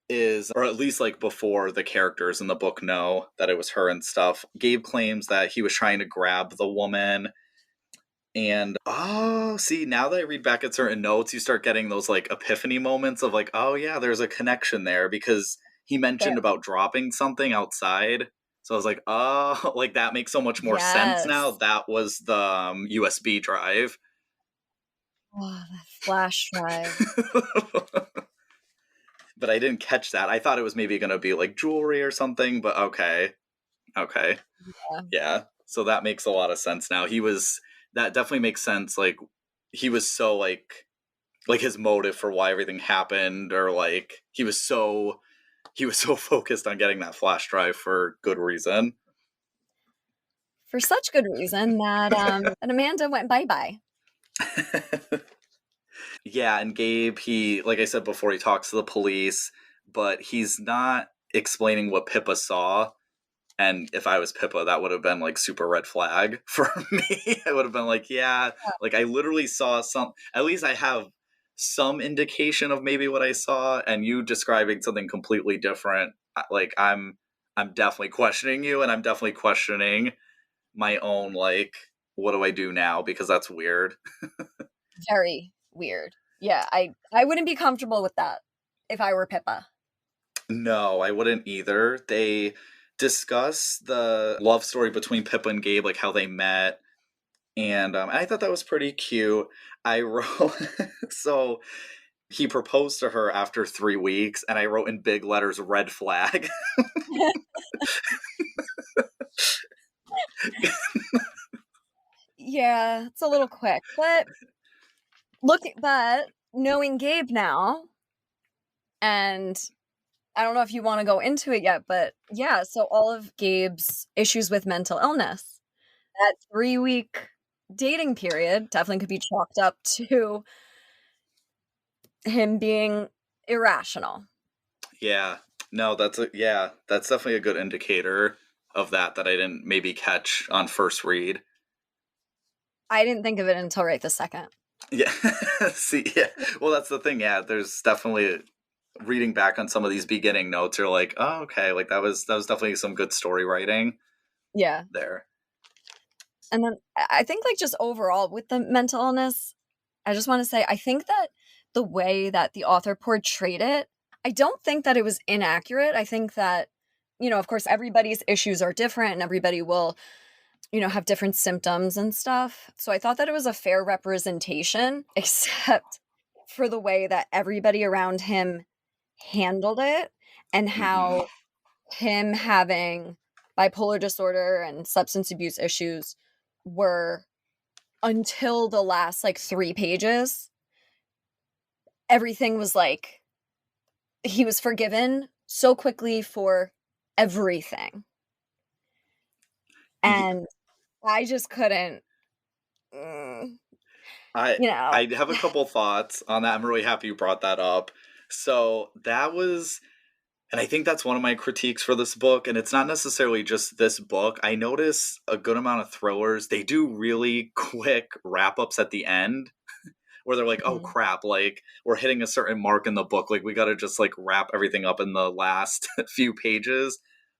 is, or at least like before the characters in the book know that it was her and stuff, Gabe claims that he was trying to grab the woman. And oh, see, now that I read back at certain notes, you start getting those like epiphany moments of like, oh yeah, there's a connection there because he There mentioned about dropping something outside. So I was like, oh, like that makes so much more sense now. Yes. That was the USB drive. Oh, the flash drive. But I didn't catch that. I thought it was maybe going to be like jewelry or something, but okay. Okay. Yeah. Yeah. So that makes a lot of sense now. That definitely makes sense. Like, he was so like his motive for why everything happened, or like he was so focused on getting that flash drive for good reason. for such good reason that that Amanda went bye-bye. Yeah, and Gabe, he, like I said before, he talks to the police, but he's not explaining what Pippa saw. And if I was Pippa, that would have been like super red flag for me. I would have been like, yeah, like I literally saw some, at least I have some indication of maybe what I saw, and you describing something completely different. Like I'm definitely questioning you, and I'm definitely questioning my own, like, what do I do now? Because that's weird. Very weird. Yeah, I wouldn't be comfortable with that if I were Pippa. No, I wouldn't either. They discuss the love story between Pippa and Gabe, like how they met, and I thought that was pretty cute. I wrote so he proposed to her after 3 weeks, and I wrote in big letters "red flag." Yeah, it's a little quick, but but knowing Gabe now, and I don't know if you want to go into it yet, but yeah, so all of Gabe's issues with mental illness, that 3-week dating period definitely could be chalked up to him being irrational. Yeah, no, that's definitely a good indicator of that I didn't maybe catch on first read. I didn't think of it until right this second. Yeah, see, yeah. Well, that's the thing. Yeah, there's definitely reading back on some of these beginning notes. You're like, oh, okay, like that was definitely some good story writing Yeah. there. And then I think, like, just overall with the mental illness, I just want to say, I think that the way that the author portrayed it, I don't think that it was inaccurate. I think that, of course, everybody's issues are different and everybody will, have different symptoms and stuff. So I thought that it was a fair representation, except for the way that everybody around him handled it and Hmm. how him having bipolar disorder and substance abuse issues were until the last like 3 pages, everything was like he was forgiven so quickly for everything. And I just couldn't, mm, I you know. I have a couple thoughts on that. I'm really happy you brought that up. So that was, and I think that's one of my critiques for this book. And it's not necessarily just this book. I notice a good amount of thrillers, they do really quick wrap ups at the end where they're like, oh Mhm. crap, like we're hitting a certain mark in the book. Like we got to just like wrap everything up in the last few pages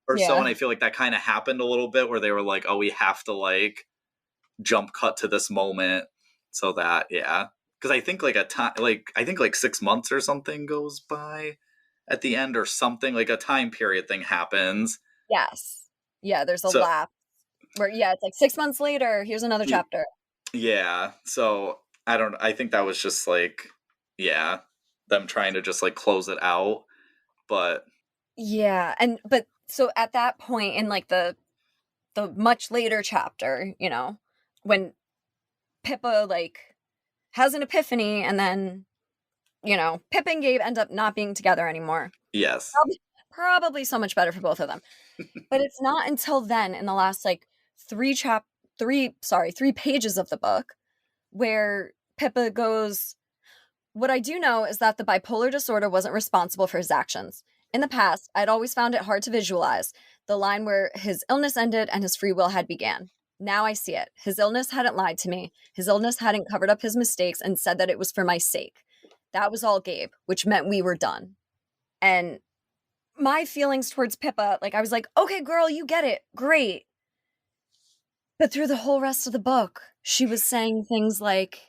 or so. And Yeah. I feel like that kind of happened a little bit where they were like, oh, we have to like jump cut to this moment so that, yeah. Because I think like a time, like I think like 6 months or something goes by at the end or something, like a time period thing happens. Yes. Yeah, there's a So lapse where, yeah, it's like 6 months later, here's another chapter. yeah, so I think that was just like, yeah, them trying to just like close it out. But Yeah, but so at that point in, like, the much later chapter, when Pippa, like, has an epiphany and then, Pip and Gabe end up not being together anymore. yes. Probably so much better for both of them. But it's not until then in the last, like, 3 chap 3 pages of the book where Pippa goes, "What I do know is that the bipolar disorder wasn't responsible for his actions. In the past, I'd always found it hard to visualize the line where his illness ended and his free will had began. Now I see it. His illness hadn't lied to me. His illness hadn't covered up his mistakes and said that it was for my sake. That was all Gabe, which meant we were done." And my feelings towards Pippa, like, I was like, "Okay, girl, you get it. Great." But through the whole rest of the book, she was saying things like,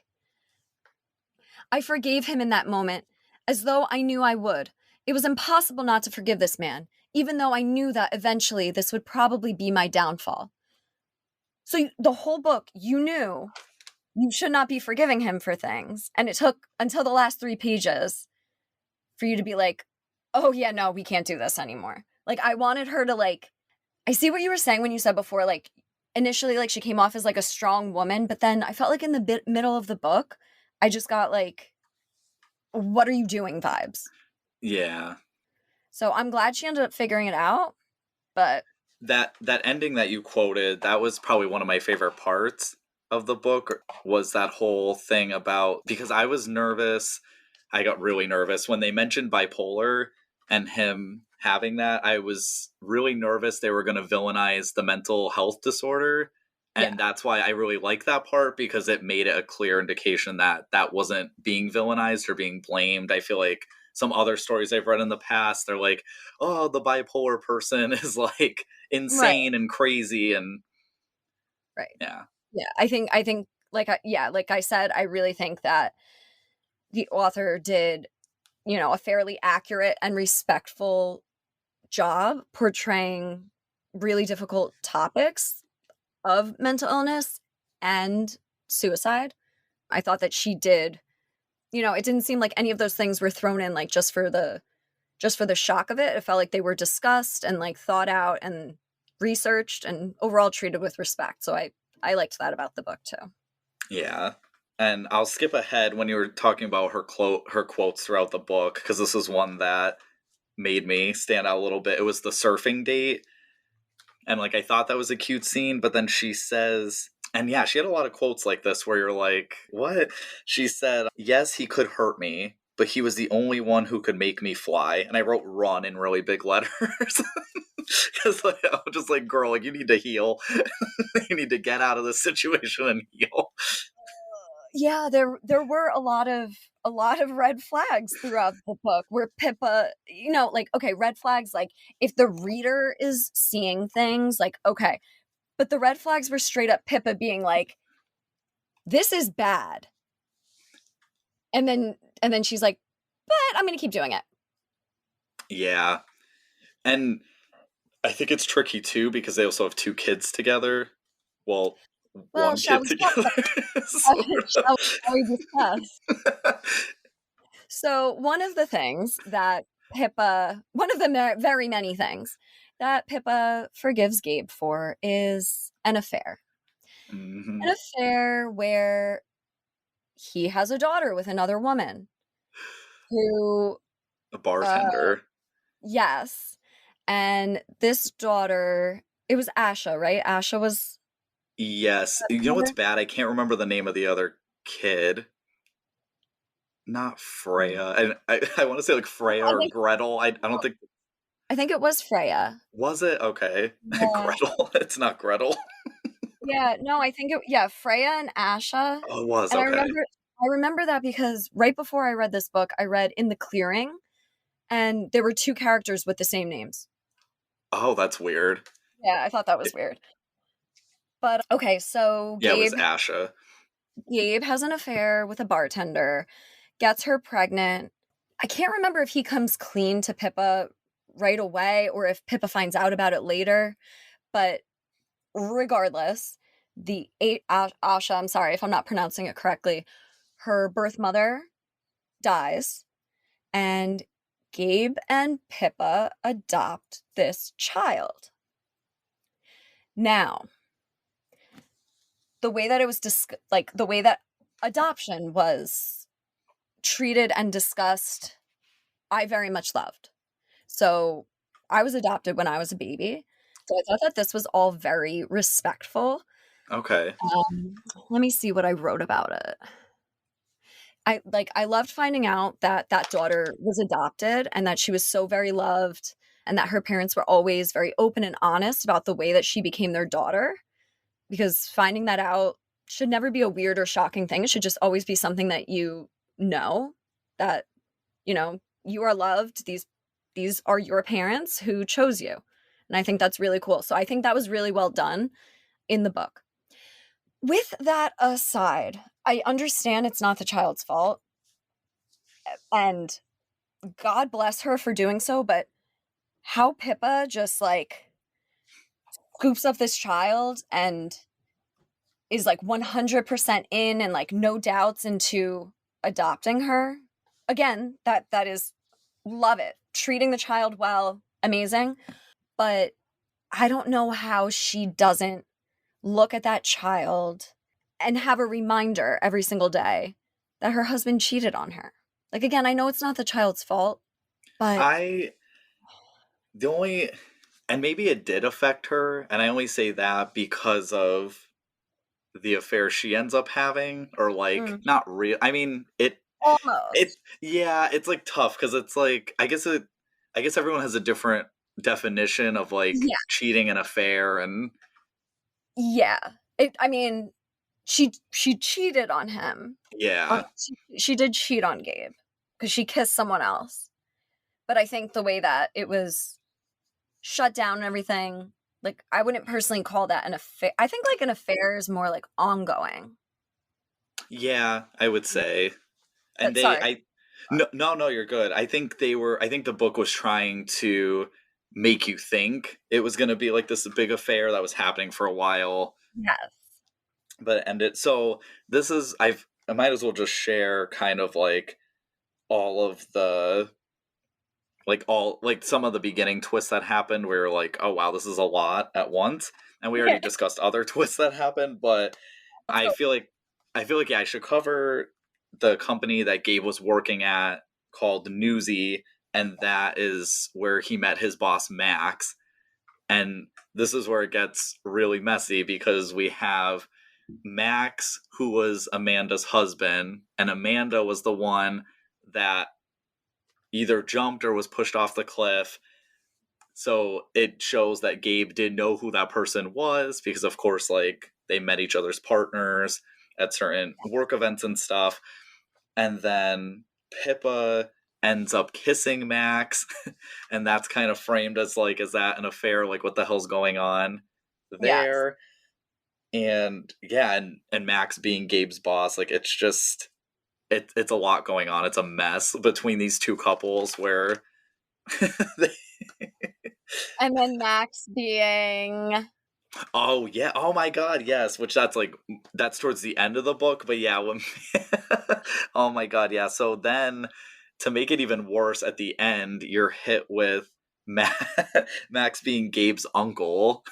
"I forgave him in that moment, as though I knew I would. It was impossible not to forgive this man, even though I knew that eventually this would probably be my downfall." So the whole book, you knew you should not be forgiving him for things. And it took until the last 3 pages for you to be like, "Oh, yeah, no, we can't do this anymore." Like, I wanted her to, like, I see what you were saying when you said before, like, initially, like, she came off as, like, a strong woman, but then I felt like in the middle of the book, I just got, like, "What are you doing" vibes. Yeah. So I'm glad she ended up figuring it out, but That ending that you quoted, that was probably one of my favorite parts of the book, was that whole thing about, because I was nervous. I got really nervous when they mentioned bipolar and him having that. I was really nervous they were going to villainize the mental health disorder. Yeah. And that's why I really like that part, because it made it a clear indication that that wasn't being villainized or being blamed. I feel like some other stories I've read in the past, they're like, oh, the bipolar person is like Right. insane and crazy, and Right. yeah. Yeah. I think like I said, I really think that the author did, a fairly accurate and respectful job portraying really difficult topics of mental illness and suicide. I thought that she did, it didn't seem like any of those things were thrown in like just for the shock of it. It felt like they were discussed and like thought out and researched and overall treated with respect. So I liked that about the book too. Yeah. And I'll skip ahead when you were talking about her quotes throughout the book, because this is one that made me stand out a little bit. It was the surfing date, and like I thought that was a cute scene, but then she says, and yeah, she had a lot of quotes like this where you're like, what? She said, yes, he could hurt me, but he was the only one who could make me fly. And I wrote run in really big letters. Because like, I was just like, girl, like, you need to heal. You need to get out of this situation and heal. Yeah, there were a lot of red flags throughout the book where Pippa, like, okay, red flags, like if the reader is seeing things, like, okay, but the red flags were straight up Pippa being like, this is bad. And then she's like, but I'm gonna keep doing it. Yeah. And I think it's tricky too, because they also have two kids together. Well, Well, one shall kid we talk together. about shall we discuss? So one of the things that one of the very many things that Pippa forgives Gabe for is an affair. An Hmm. affair where he has a daughter with another woman who, A uh, bartender. yes. And this daughter, it was Asha, right? Asha was Yes. the You know what's mother? bad? I can't remember the name of the other kid. Not Mm. Freya. And I want to say like Freya I or think Gretel. I don't think. I think it was Freya. Was it? Okay. Yeah. Gretel. It's not Gretel. Yeah, no, I think Freya and Asha, Oh, it was. and I Okay. remember I remember that because right before I read this book, I read In the Clearing, and there were 2 characters with the same names. Oh, that's weird. Yeah, I thought that was weird. But, okay, so Yeah, it was Gabe Asha. Gabe has an affair with a bartender, gets her pregnant. I can't remember if he comes clean to Pippa right away or if Pippa finds out about it later, but regardless, Asha, I'm sorry if I'm not pronouncing it correctly, her birth mother dies, and Gabe and Pippa adopt this child. Now, the way that it was like the way that adoption was treated and discussed, I very much loved. So, I was adopted when I was a baby, so I thought that this was all very respectful. Okay. Let me see what I wrote about it. I loved finding out that that daughter was adopted and that she was so very loved and that her parents were always very open and honest about the way that she became their daughter, because finding that out should never be a weird or shocking thing. It should just always be something that know that, you are loved. These are your parents who chose you. And I think that's really cool. So I think that was really well done in the book. With that aside, I understand it's not the child's fault, and God bless her for doing so, but how Pippa just like scoops up this child and is like 100% in and like no doubts into adopting her. Again, that is, love it. Treating the child well, amazing. But I don't know how she doesn't look at that child and have a reminder every single day that her husband cheated on her. Like, again, I know it's not the child's fault, but I the only and maybe it did affect her, and I only say that because of the affair she ends up having, or, like, Mm, not real. I mean, it almost. yeah, it's, like, tough because it's, like, I guess everyone has a different definition of, like, Yeah, cheating and affair, and yeah. I mean, she cheated on him. yeah. She did cheat on Gabe because she kissed someone else, but I think the way that it was shut down and everything, like, I wouldn't personally call that an affair. I think, like, an affair is more, like, ongoing. Yeah, I would say. And But sorry. no, you're good. I think the book was trying to make you think it was gonna be, like, this big affair that was happening for a while, Yes. but it ended. So, I might as well just share kind of, like, all of the all like, some of the beginning twists that happened where you're like, "Oh, wow, this is a lot at once," and we already discussed other twists that happened, but Let's I go. feel like yeah, I should cover the company that Gabe was working at called Newsy, and that is where he met his boss Max. And this is where it gets really messy because we have Max, who was Amanda's husband, and Amanda was the one that either jumped or was pushed off the cliff. So it shows that Gabe did know who that person was because, of course, like, they met each other's partners at certain work events and stuff. And then Pippa ends up kissing Max, and that's kind of framed as like, is that an affair? Like, what the hell's going on Yes. there? And yeah, and Max being Gabe's boss, like, it's just it's a lot going on. It's a mess between these two couples where they, And then Max being oh yeah, oh my god, yes, which that's towards the end of the book, but yeah, when oh my god, yeah. So then to make it even worse at the end, you're hit with Ma- Max being Gabe's uncle,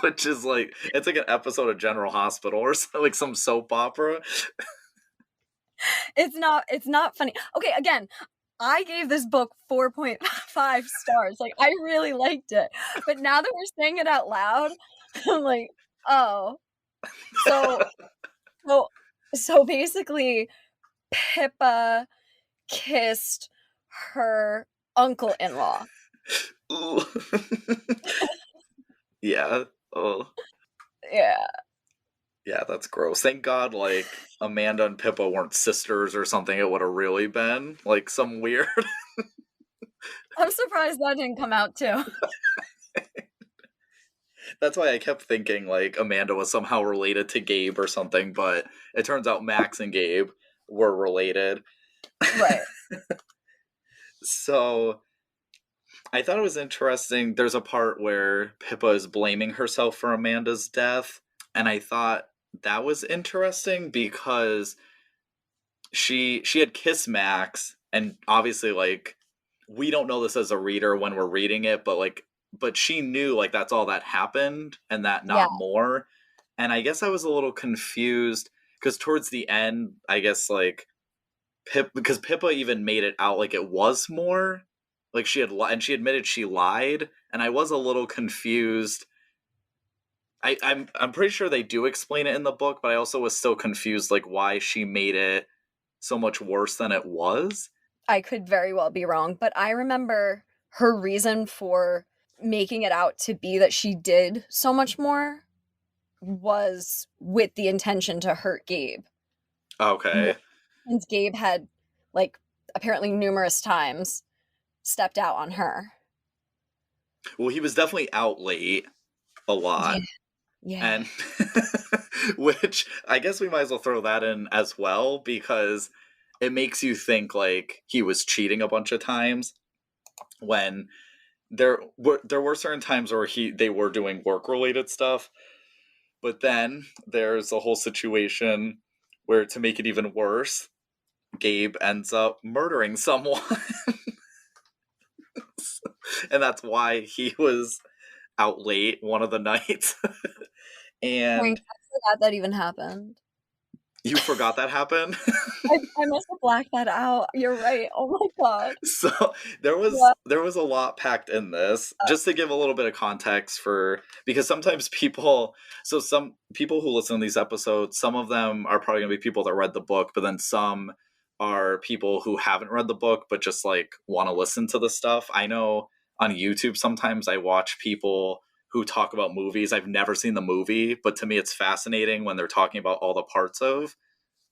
which is like it's like an episode of General Hospital or like some soap opera. it's not funny. Okay, again, I gave this book 4.5 stars. Like, I really liked it. But now that we're saying it out loud, I'm like, "Oh." So so so basically, Pippa kissed her uncle-in-law. Ooh. Yeah. Oh. Yeah. Yeah, that's gross. Thank God, like, Amanda and Pippa weren't sisters or something. It would have really been like some weird. I'm surprised that didn't come out too. That's why I kept thinking like Amanda was somehow related to Gabe or something, but it turns out Max and Gabe were related. Right. So I thought it was interesting. There's a part where Pippa is blaming herself for Amanda's death, and I thought that was interesting because she had kissed Max, and obviously, like, we don't know this as a reader when we're reading it, but like, but she knew like that's all that happened and that Yeah. not more. And I guess I was a little confused because towards the end, I guess like because Pippa even made it out like it was more, like she had and she admitted she lied, and I was a little confused. I'm pretty sure they do explain it in the book, but I also was still confused like why she made it so much worse than it was. I could very well be wrong, but I remember her reason for making it out to be that she did so much more was with the intention to hurt Gabe. More Okay. since Gabe had, like, apparently numerous times stepped out on her. Well, he was definitely out late a Yeah. lot. Yeah. And which I guess we might as well throw that in as well because it makes you think like he was cheating a bunch of times when there were certain times where they were doing work related stuff, but then there's a whole situation where to make it even worse, Gabe ends up murdering someone. And that's why he was out late one of the nights. Dang, And I forgot that even happened. You forgot that happened? I must have blacked that out. You're right. Oh my god. So there was Yeah. there was a lot packed in this. Just to give a little bit of context for because sometimes some people who listen to these episodes, some of them are probably gonna be people that read the book, but then some are people who haven't read the book but just like want to listen to the stuff. I know on YouTube sometimes I watch people who talk about movies. I've never seen the movie, but to me it's fascinating when they're talking about all the parts of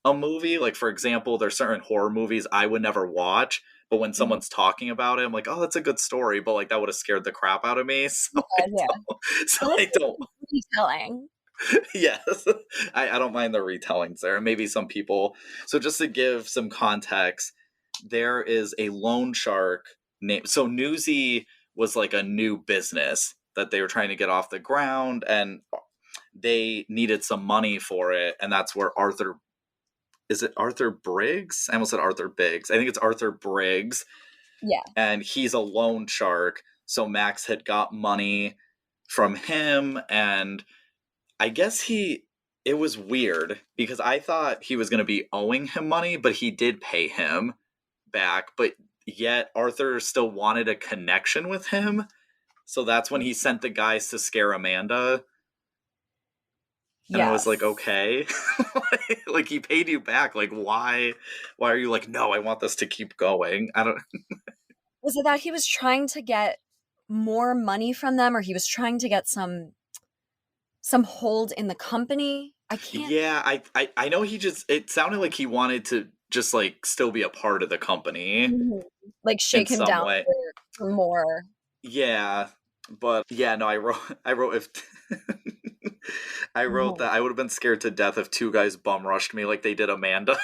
a movie. Like, for example, there's certain horror movies I would never watch, but when Mhm. someone's talking about it, I'm like, oh, that's a good story, but like that would have scared the crap out of me. Yeah, yeah. So And this I don't, is retelling. yes, I don't mind the retellings there. Maybe some people. So just to give some context, there is a loan shark named, so Newsy was like a new business that they were trying to get off the ground and they needed some money for it. And that's where Arthur is it Arthur Briggs? I almost said Arthur Biggs. I think it's Arthur Briggs, Yeah. and he's a loan shark. So Max had got money from him, and I guess it was weird because I thought he was going to be owing him money, but he did pay him back. But yet Arthur still wanted a connection with him. So that's when he sent the guys to scare Amanda. And I was like, Yes. okay, like he paid you back. Like, why are you like, no, I want this to keep going. I don't, Was it that he was trying to get more money from them, or he was trying to get some hold in the company? I can't. yeah, I know it sounded like he wanted to just like still be a part of the company Mhm. Like, in shake him some down way. for more. Yeah, but yeah, no, I wrote if, I wrote Mhm. that I would have been scared to death if two guys bum rushed me like they did Amanda.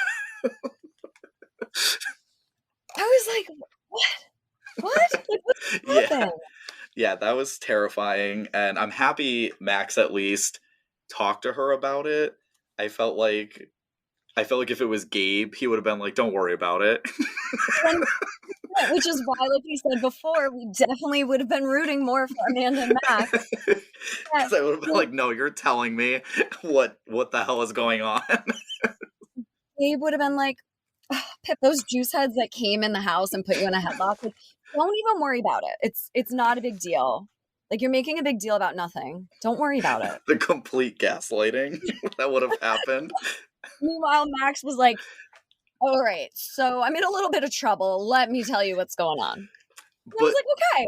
I was like, "What? What? Like, what Yeah, happened?" yeah, that was terrifying. And I'm happy Max at least talked to her about it. I felt like I felt like if it was Gabe, he would have been like, "Don't worry about it." And right, which is why, like we said before, we definitely would have been rooting more for Amanda and Max. Yeah, Because I would have been Gabe like, "No, you're telling me what the hell is going on?" Gabe would have been like, "Ugh, Pip, those juice heads that came in the house and put you in a headlock, like, don't even worry about it. It's not a big deal. Like, you're making a big deal about nothing. Don't worry about it." The complete gaslighting that would have happened. Meanwhile, Max was like, "All right, so I'm in a little bit of trouble. Let me tell you what's going on." And I was But like, "Okay,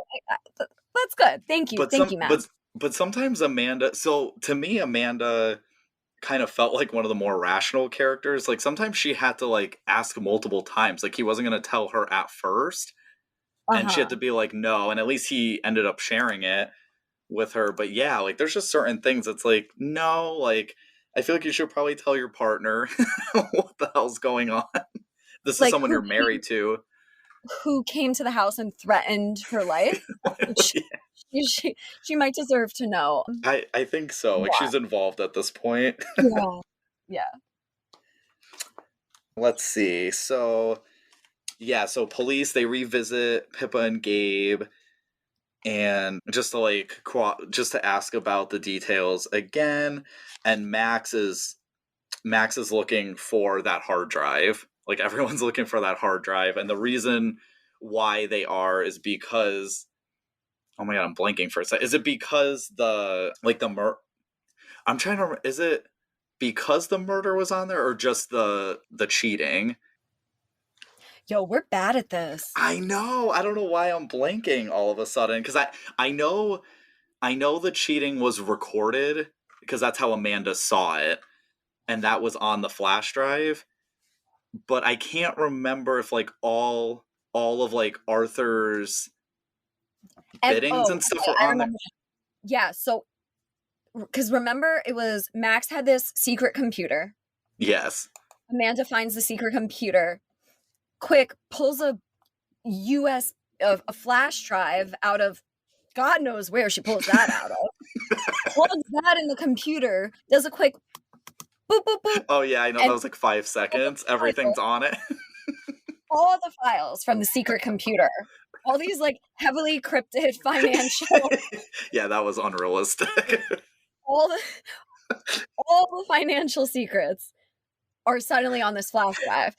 that's good. but Thank some you, Max." but sometimes Amanda. So to me, Amanda kind of felt like one of the more rational characters. Like sometimes she had to like ask multiple times. Like he wasn't going to tell her at first, and she had Uh-huh. to be like, "No." And at least he ended up sharing it with her. But yeah, like there's just certain things that's like, no, like I feel like you should probably tell your partner what the hell's going on. This is Like, someone you're married to. who came to the house and threatened her life, which she might deserve to know. I think so. Like Why. she's involved at this point. Yeah. Yeah. Let's see. So yeah, so police they revisit Pippa and Gabe and just to like just to ask about the details again. And Max is looking for that hard drive. Like everyone's looking for that hard drive, and the reason why they are is because oh my god, I'm blanking for a second. Is it because I'm trying to is it because the murder was on there or just the cheating? Yo, we're bad at this. I know. I don't know why I'm blanking all of a sudden because I know the cheating was recorded because that's how Amanda saw it, and that was on the flash drive. But I can't remember if like all of like Arthur's biddings and stuff Okay, are I on there. remember. Yeah, so because remember, it was Max had this secret computer. Yes. Amanda finds the secret computer, quick pulls a US a flash drive out of God knows where she pulls that out of. Plugs that in the computer, does a quick boop boop boop, Oh yeah, I know that and was like 5 seconds. Everything's on it. all the files from the secret computer. All these like heavily encrypted financial, Yeah, that was unrealistic. all the all the financial secrets. are suddenly on this flash drive,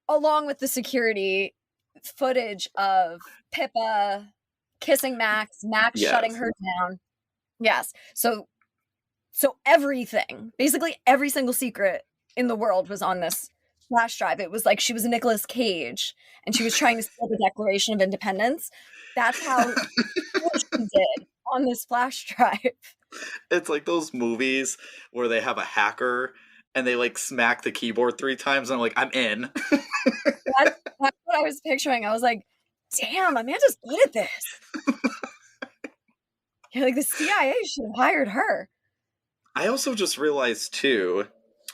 along with the security footage of Pippa kissing Max, Max shutting Yes. her down. Yes. So everything, basically every single secret in the world was on this flash drive. It was like she was Nicolas Cage and she was trying to steal the Declaration of Independence. That's how good she did on this flash drive. It's like those movies where they have a hacker and they like smack the keyboard 3 times and I'm like, I'm in. That's what I was picturing. I was like, damn, Amanda's good at this. You're like, the CIA should have hired her. I also just realized too,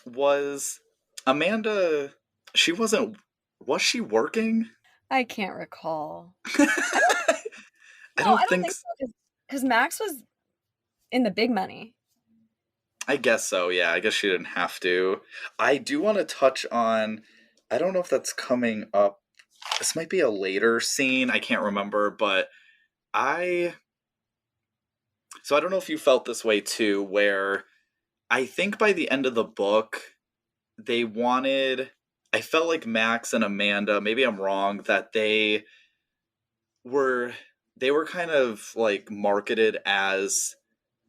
was Amanda, she wasn't, was she working? I can't recall. I don't I no, don't I don't think, think so because Max was in the big money. I guess so, yeah. I guess she didn't have to. I do want to touch on, I don't know if that's coming up. This might be a later scene. I can't remember, but I, so I don't know if you felt this way too, where I think by the end of the book, they wanted, I felt like Max and Amanda, maybe I'm wrong, that were they were kind of like marketed as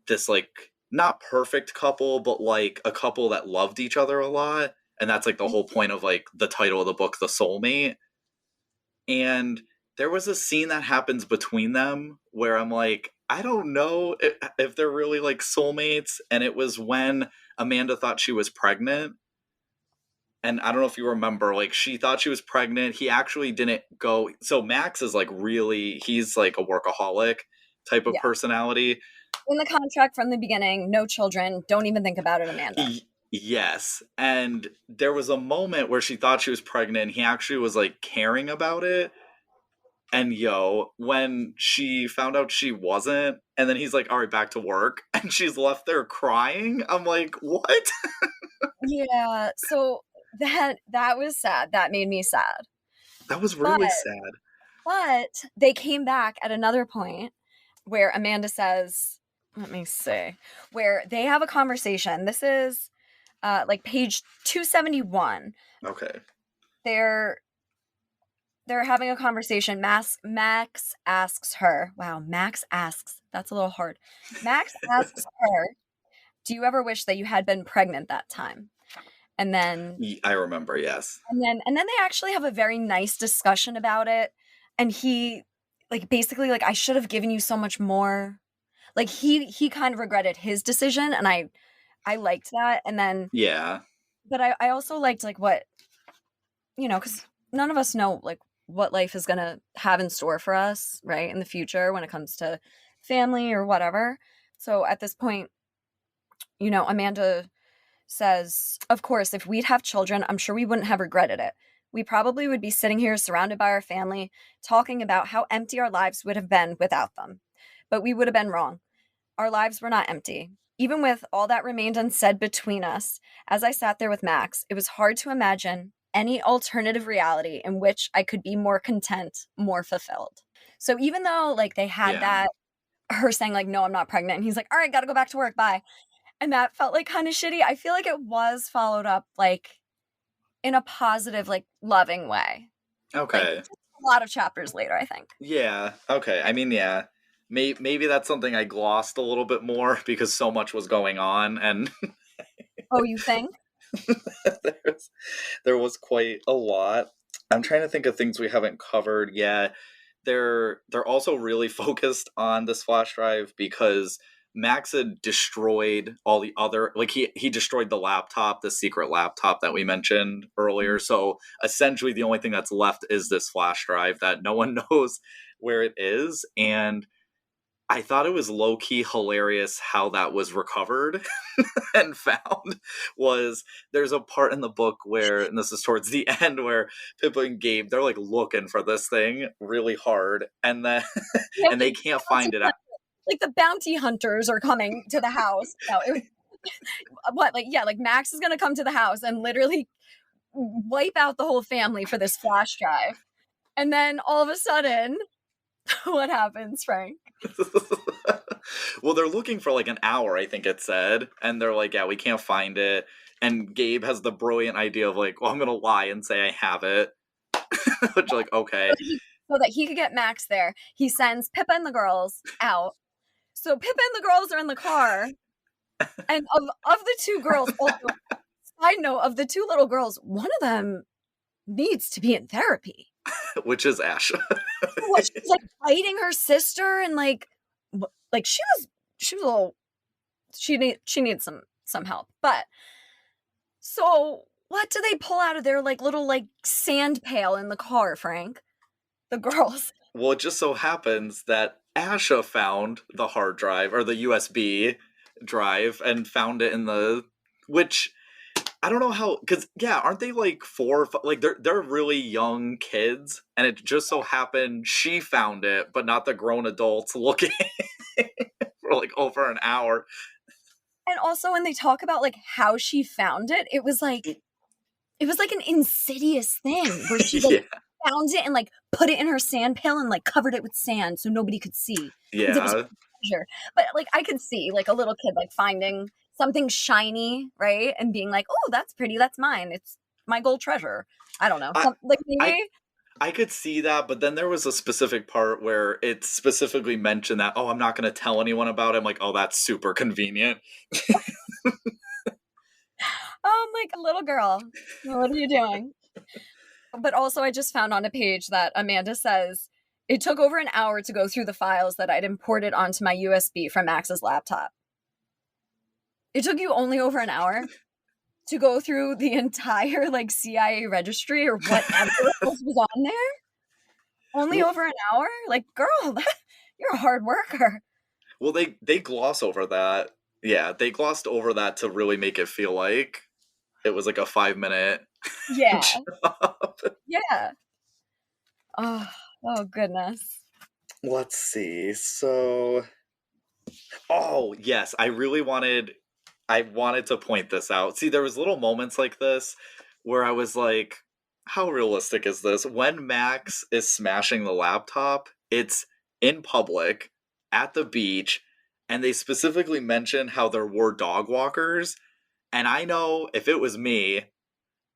this like not perfect couple, but like a couple that loved each other a lot. And that's like the whole point of like the title of the book, The Soulmate. And there was a scene that happens between them where I'm like, I don't know if they're really like soulmates. And it was when Amanda thought she was pregnant. And I don't know if you remember, like she thought she was pregnant. He actually didn't go. So Max is like really, he's like a workaholic type of Yeah. personality. In the contract from the beginning, no children. Don't even think about it, Amanda. Yes. And there was a moment where she thought she was pregnant. He actually was like caring about it. And when she found out she wasn't, and then he's like, all right, back to work. And she's left there crying. I'm like, what? Yeah, so that was sad. That made me sad. That was But really sad. but they came back at another point where Amanda says, let me see, where they have a conversation. This is like page 271. Okay. They're they're having a conversation. Max asks her. Wow, Max asks. That's a little hard. Max asks her, "Do you ever wish that you had been pregnant that time?" And then I remember, yes. and then they actually have a very nice discussion about it. And he like basically like I should have given you so much more. Like he kind of regretted his decision and I liked that. And then Yeah. but I also liked like what because none of us know like what life is gonna have in store for us, right, in the future when it comes to family or whatever. So at this point, Amanda says, of course, if we'd have children, I'm sure we wouldn't have regretted it. We probably would be sitting here surrounded by our family, talking about how empty our lives would have been without them. But we would have been wrong. Our lives were not empty. Even with all that remained unsaid between us, as I sat there with Max, it was hard to imagine any alternative reality in which I could be more content, more fulfilled. So even though like they had Yeah. that, her saying like, no, I'm not pregnant, and he's like, all right, gotta go back to work, bye. And that felt like kind of shitty. I feel like it was followed up like in a positive, like loving way. Like Okay. just a lot of chapters later, I think. Yeah. Okay. I mean, yeah. Maybe that's something I glossed a little bit more because so much was going on, and Oh, you think? there was, there was quite a lot. I'm trying to think of things we haven't covered yet. They're also really focused on this flash drive because Max had destroyed all the other, like he destroyed the laptop, the secret laptop that we mentioned earlier. So essentially the only thing that's left is this flash drive that no one knows where it is. And I thought it was low key hilarious how that was recovered and found. Was there's a part in the book where, and this is towards the end, where Pippa and Gabe, they're like looking for this thing really hard, and then Yeah, and they can't find it. like the bounty hunters are coming to the house. No, it was what? Like yeah, like Max is gonna come to the house and literally wipe out the whole family for this flash drive. And then all of a sudden, what happens, Frank? Well, they're looking for like an hour, I think it said, and they're like, yeah, we can't find it. And Gabe has the brilliant idea of like, well, I'm gonna lie and say I have it. Which like, okay. So that he could get Max there, he sends Pippa and the girls out. So Pippa and the girls are in the car, and of the two girls, also side note, of the two little girls, one of them needs to be in therapy. Which is Ash. What, she's like biting her sister and like she was a little, she needs some help. But so what do they pull out of their like little like sand pail in the car, Frank? The girls. Well, it just so happens that Asha found the hard drive or the USB drive and found it in the which I don't know how because yeah, aren't they like like they're really young kids, and it just so happened she found it, but not the grown adults looking for like over an hour. And also when they talk about like how she found it, it was like an insidious thing where she like Yeah, found it and like put it in her sand pail and like covered it with sand so nobody could see because it was yeah. treasure. But like I could see like a little kid like finding something shiny, right? And being like, "Oh, that's pretty. That's mine. It's my gold treasure." I don't know. I Some, like I maybe. I could see that, but then there was a specific part where it specifically mentioned that, oh, I'm not going to tell anyone about it. I'm like, oh, that's super convenient. Oh, I'm like, little girl, what are you doing? But also, I just found on a page that Amanda says it took over an hour to go through the files that I'd imported onto my USB from Max's laptop. It took you only over an hour to go through the entire like CIA registry or whatever else was on there? Only Well, over an hour? Like, girl, you're a hard worker. well, they gloss over that. Yeah, they glossed over that to really make it feel like it was like a 5 minute Yeah. job. Yeah. Oh, oh goodness. Let's see. So, oh yes, I wanted to point this out. See, there was little moments like this where I was like, how realistic is this? When Max is smashing the laptop, it's in public at the beach, and they specifically mention how there were dog walkers. And I know if it was me,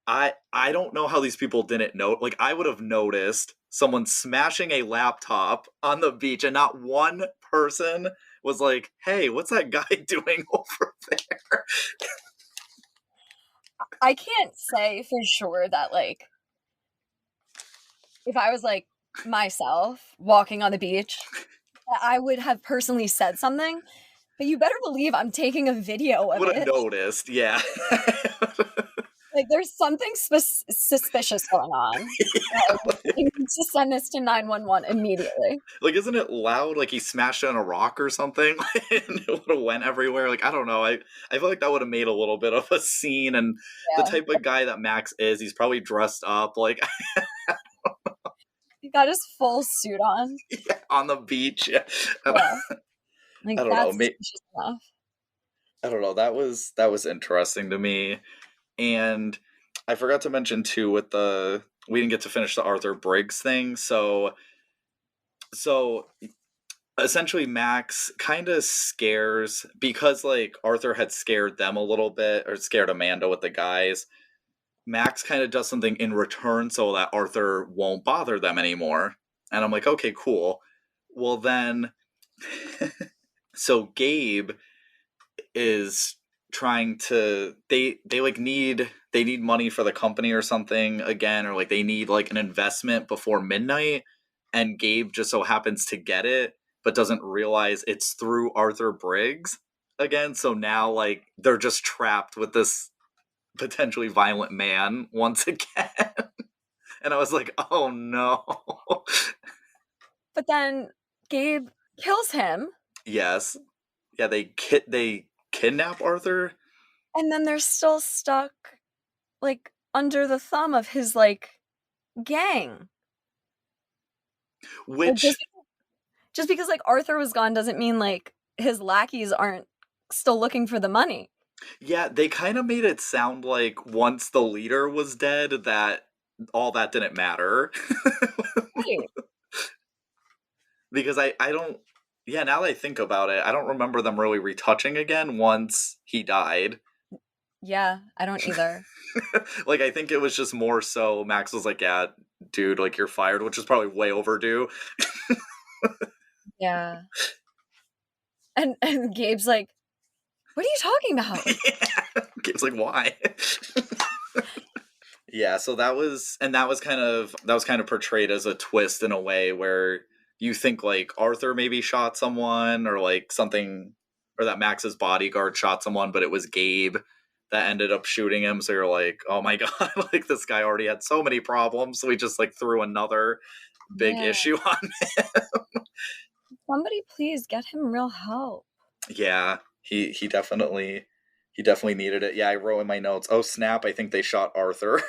I don't know how these people didn't know. Like I would have noticed someone smashing a laptop on the beach, and not one person was like, "Hey, what's that guy doing over there?" I can't say for sure that like if I was like myself walking on the beach, that I would have personally said something, but you better believe I'm taking a video of Would have it. noticed, yeah. Like there's something suspicious going on. Like, you need to send this to 911 immediately. Like, isn't it loud? Like he smashed it on a rock or something, and it would have went everywhere. Like I don't know. I feel like that would have made a little bit of a scene. And the Yeah. type of guy that Max is, he's probably dressed up like He got his full suit on. yeah, on the beach. Yeah. Yeah. I Like don't know. that's suspicious enough. I don't know. That was interesting to me. And I forgot to mention too with the we didn't get to finish the Arthur Briggs thing. So essentially Max kind of scares because like Arthur had scared them a little bit or scared Amanda with the guys. Max kind of does something in return so that Arthur won't bother them anymore. And I'm like, okay, cool. Well then so Gabe is trying to they like need money for the company or something again, or like they need like an investment before midnight, and Gabe just so happens to get it but doesn't realize it's through Arthur Briggs again. So now like they're just trapped with this potentially violent man once again. And I was like, oh no. But then Gabe kills him, Yes. Yeah, they kidnap Arthur. and then they're still stuck like under the thumb of his like gang. Like Which just because like Arthur was gone doesn't mean like his lackeys aren't still looking for the money. Yeah, they kind of made it sound like once the leader was dead, that all that didn't matter. Right. Because I don't, yeah, now that I think about it, I don't remember them really retouching again once he died. Yeah, I don't either. Like, I think it was just more so Max was like, "Yeah, dude, like, you're fired," which is probably way overdue. Yeah. And Gabe's like, "What are you talking about?" Yeah. Gabe's like, "Why?" Yeah, so that was kind of portrayed as a twist in a way where you think like Arthur maybe shot someone or like something, or that Max's bodyguard shot someone, but it was Gabe that ended up shooting him. So you're like, oh my god, like this guy already had so many problems, so we just like threw another big Yeah. issue on. Somebody please get him real help. Yeah, he definitely needed it. Yeah, I wrote in my notes, oh snap, I think they shot Arthur.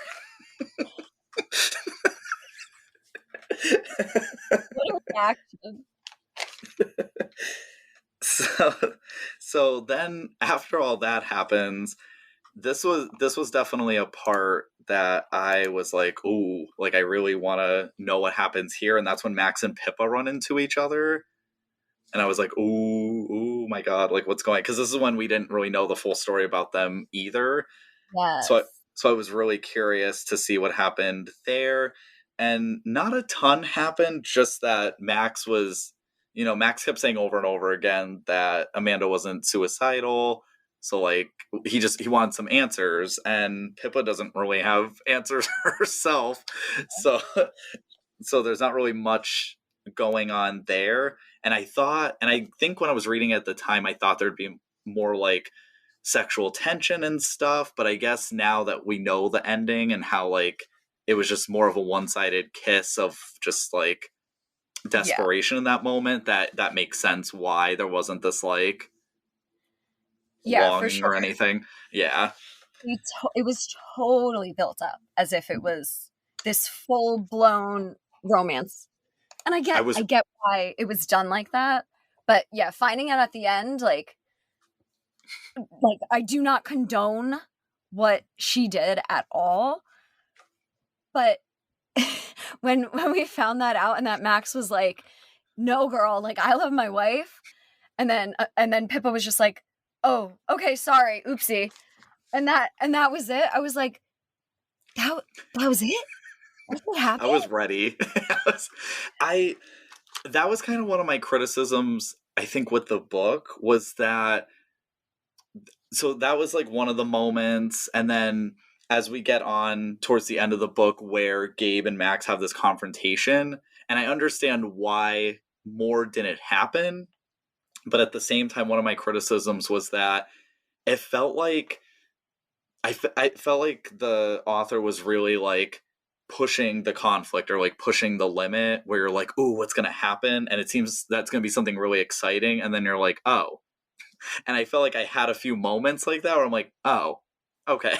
What a reaction. so so then after all that happens, this was definitely a part that I was like, ooh, like I really want to know what happens here, and that's when Max and Pippa run into each other, and I was like, ooh my god, like what's going? Because this is when we didn't really know the full story about them either, so I, Yes. so I was really curious to see what happened there, and not a ton happened. Just that Max kept saying over and over again that Amanda wasn't suicidal. So like he wanted some answers, and Pippa doesn't really have answers herself. So so there's not really much going on there. And I think when I was reading at the time, I thought there'd be more like sexual tension and stuff. But I guess now that we know the ending and how like it was just more of a one-sided kiss of just like Yeah. desperation in that moment, that makes sense why there wasn't this like Yeah, for longing sure. or anything. Yeah. It was totally built up as if it was this full-blown romance. And I I was get why it was done like that, but yeah, finding out at the end, like, I do not condone what she did at all, but when we found that out and that Max was like, "No, girl, like, I love my wife," and then Pippa was just like, "Oh, okay, sorry, oopsie," and that was it. I was like, "That that was it? That's what I happened?" was ready. I that was kind of one of my criticisms, I think, with the book was that, so that was like one of the moments, and then as we get on towards the end of the book where Gabe and Max have this confrontation, and I understand why more didn't happen, but at the same time one of my criticisms was that it felt like I felt like the author was really like pushing the conflict or like pushing the limit where you're like, "Ooh, what's going to happen?" And it seems that's going to be something really exciting, and then you're like, "Oh." And I felt like I had a few moments like that where I'm like, "Oh, okay."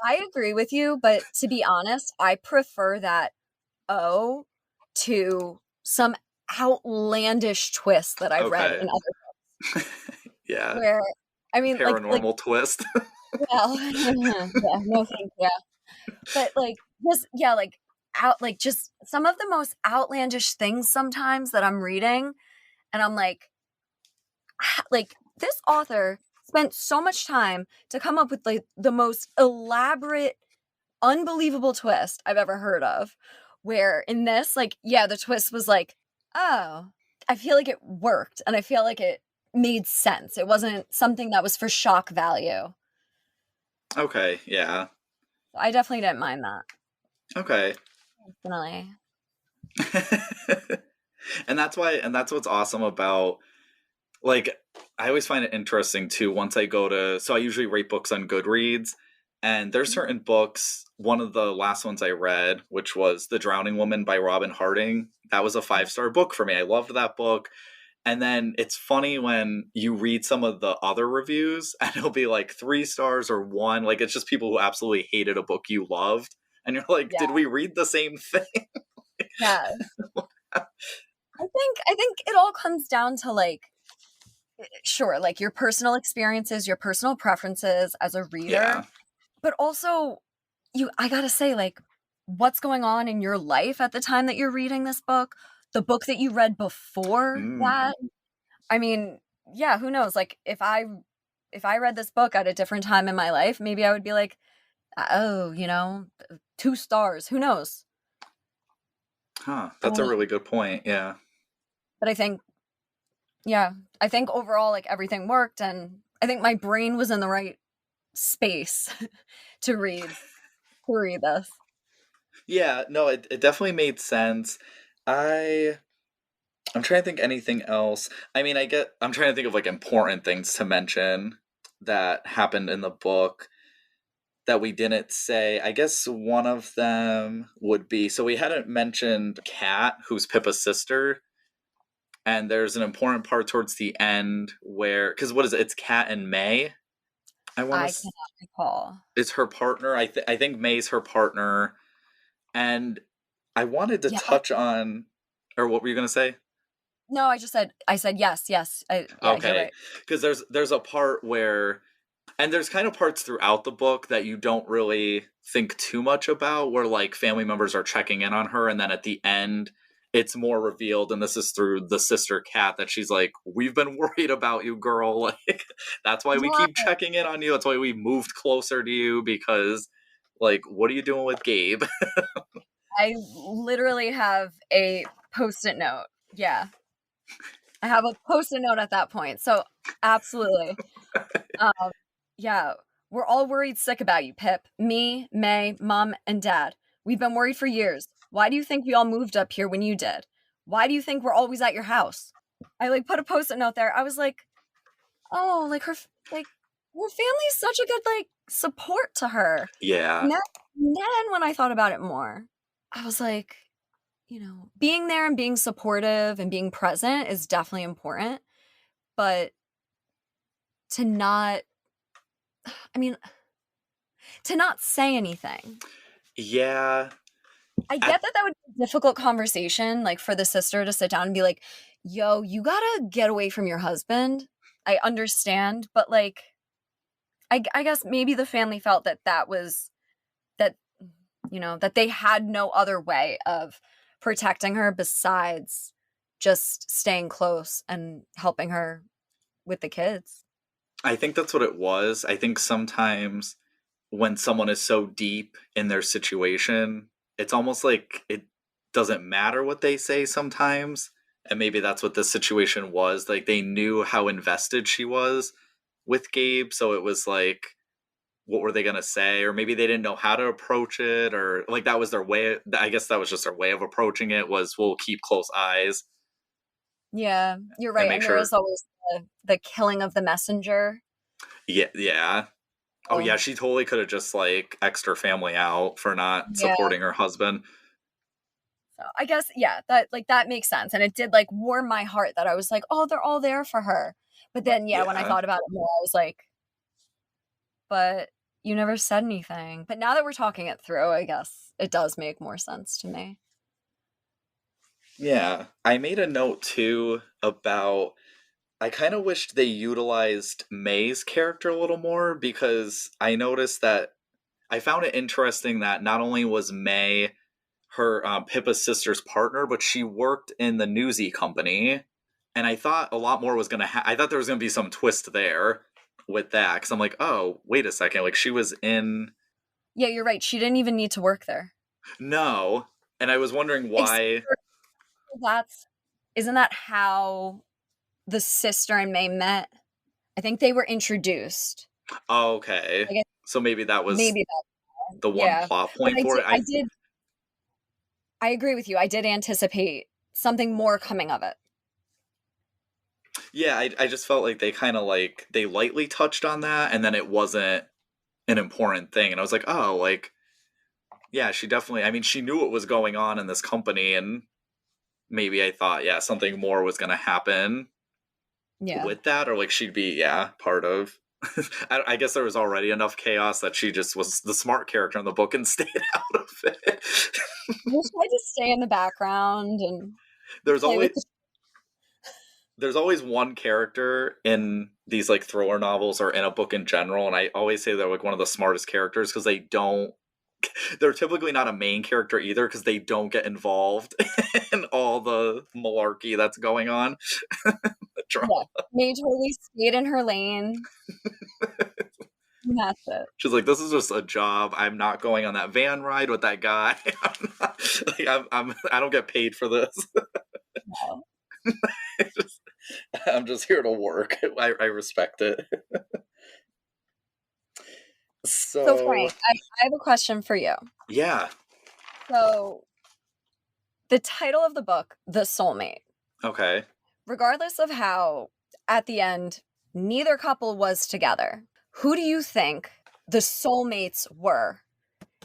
I agree with you, but to be honest, I prefer that "oh" to some outlandish twist that I've read Okay. in other Yeah, where I mean, like paranormal twist. well, yeah, no thank you. But, like, just yeah, like, just some of the most outlandish things sometimes that I'm reading, and I'm like, this author spent so much time to come up with, like, the most elaborate, unbelievable twist I've ever heard of, where in this, like, yeah, the twist was like, "Oh." I feel like it worked, and I feel like it made sense. It wasn't something that was for shock value. Okay, yeah. I definitely didn't mind that, Okay. definitely. And that's what's awesome about, like, I always find it interesting too once I go to, so I usually rate books on Goodreads, and there's certain books, one of the last ones I read, which was The Drowning Woman by Robin Harding, that was a 5-star book for me. I loved that book. And then it's funny when you read some of the other reviews and it'll be like 3 stars or one, like it's just people who absolutely hated a book you loved, and you're like, Yeah, did we read the same thing? yeah. I think it all comes down to, like, sure, like, your personal experiences, your personal preferences as a reader, Yeah. but also I gotta say, like, what's going on in your life at the time that you're reading this book, the book that you read before Mm. that. I mean, yeah, who knows? Like, if I if I read this book at a different time in my life, maybe I would be like, oh, 2 stars, who knows? Huh, I that's a wouldn't, really good point, yeah. but yeah, I think overall, like, everything worked, and I think my brain was in the right space to read this. Yeah, no, it definitely made sense. I I'm trying to think anything else. I mean, I'm trying to think of like important things to mention that happened in the book that we didn't say. I guess one of them would be, so we hadn't mentioned Kat, who's Pippa's sister, and there's an important part towards the end where, because what is it? It's Kat and May. I want I to. cannot recall. It's her partner. I think May's her partner, and I wanted to Yeah, touch on, or what were you gonna say? no, I said yes, yes, yeah, you're Okay, right. because there's a part where, and there's kind of parts throughout the book that you don't really think too much about, where like family members are checking in on her, and then at the end, it's more revealed, and this is through the sister Kat, that she's like, "We've been worried about you, girl. Like, that's why we Yeah, keep checking in on you. That's why we moved closer to you because, like, what are you doing with Gabe?" I literally have a Post-it note. Yeah, I have a Post-it note at that point, so absolutely. Um, yeah, we're all worried sick about you, Pip. Me, May, Mom, and Dad. We've been worried for years. Why do you think we all moved up here when you did? Why do you think we're always at your house? I like put a Post-it note there. I was like, oh, like her family's such a good like support to her. Yeah, And then when I thought about it more, I was like, being there and being supportive and being present is definitely important, but to not, I mean, to not say anything. yeah. I At get that that would be a difficult conversation, like for the sister to sit down and be like, yo, you gotta get away from your husband. I understand, but like, I guess maybe the family felt that was that, that they had no other way of protecting her besides just staying close and helping her with the kids. I think that's what it was. I think sometimes when someone is so deep in their situation, it's almost like it doesn't matter what they say sometimes. And maybe that's what this situation was. Like they knew how invested she was with Gabe. So it was like, what were they going to say? Or maybe they didn't know how to approach it. Or like that was their way. I guess that was just their way of approaching it was we'll keep close eyes Yeah, you're and right, make and there sure. is always the killing of the messenger. Yeah. Yeah. Oh, Oh, yeah. She totally could have just like X'd her family out for not yeah. supporting her husband. So I guess, yeah, that makes sense, and it did, like, warm my heart that I was like, "Oh, they're all there for her." But then, yeah, when I Yeah. thought about it more, I was like, "But you never said anything." But now that we're talking it through, I guess it does make more sense to me. Yeah, I made a note too about I kind of wished they utilized May's character a little more because I noticed that I found it interesting that not only was May her Pippa's sister's partner, but she worked in the newsy company, and I thought a lot more was gonna. I thought there was gonna be some twist there with that because I'm like, oh, wait a second, like she was in Yeah, you're right, she didn't even need to work there. no, and I was wondering Except why. for that's isn't that how the sister and May met? I think they were introduced. Oh, okay, I guess so maybe that was maybe that the one yeah. plot But point for it. I agree with you, I did anticipate something more coming of it. Yeah, I just felt like they kind of like they lightly touched on that, and then it wasn't an important thing, and I was like, oh, like yeah, she definitely. I mean, she knew what was going on in this company, and maybe I thought, yeah, something more was gonna happen Yeah. with that, or like she'd be, yeah, part of. I guess there was already enough chaos that she just was the smart character in the book and stayed out of it. Wish I just stay in the background and there's play always with the there's always one character in these like thriller novels or in a book in general, and I always say they're like one of the smartest characters because they don't they're typically not a main character either because they don't get involved in all the malarkey that's going on. The drama. yeah. May totally stayed in her lane. That's it. She's like, "This is just a job. I'm not going on that van ride with that guy. I'm not, like, I don't get paid for this. No. I'm just here to work. I respect it." So So Frank, I have a question for you. yeah, So the title of the book, The Soulmate, okay. regardless of how at the end neither couple was together, who do you think the soulmates were?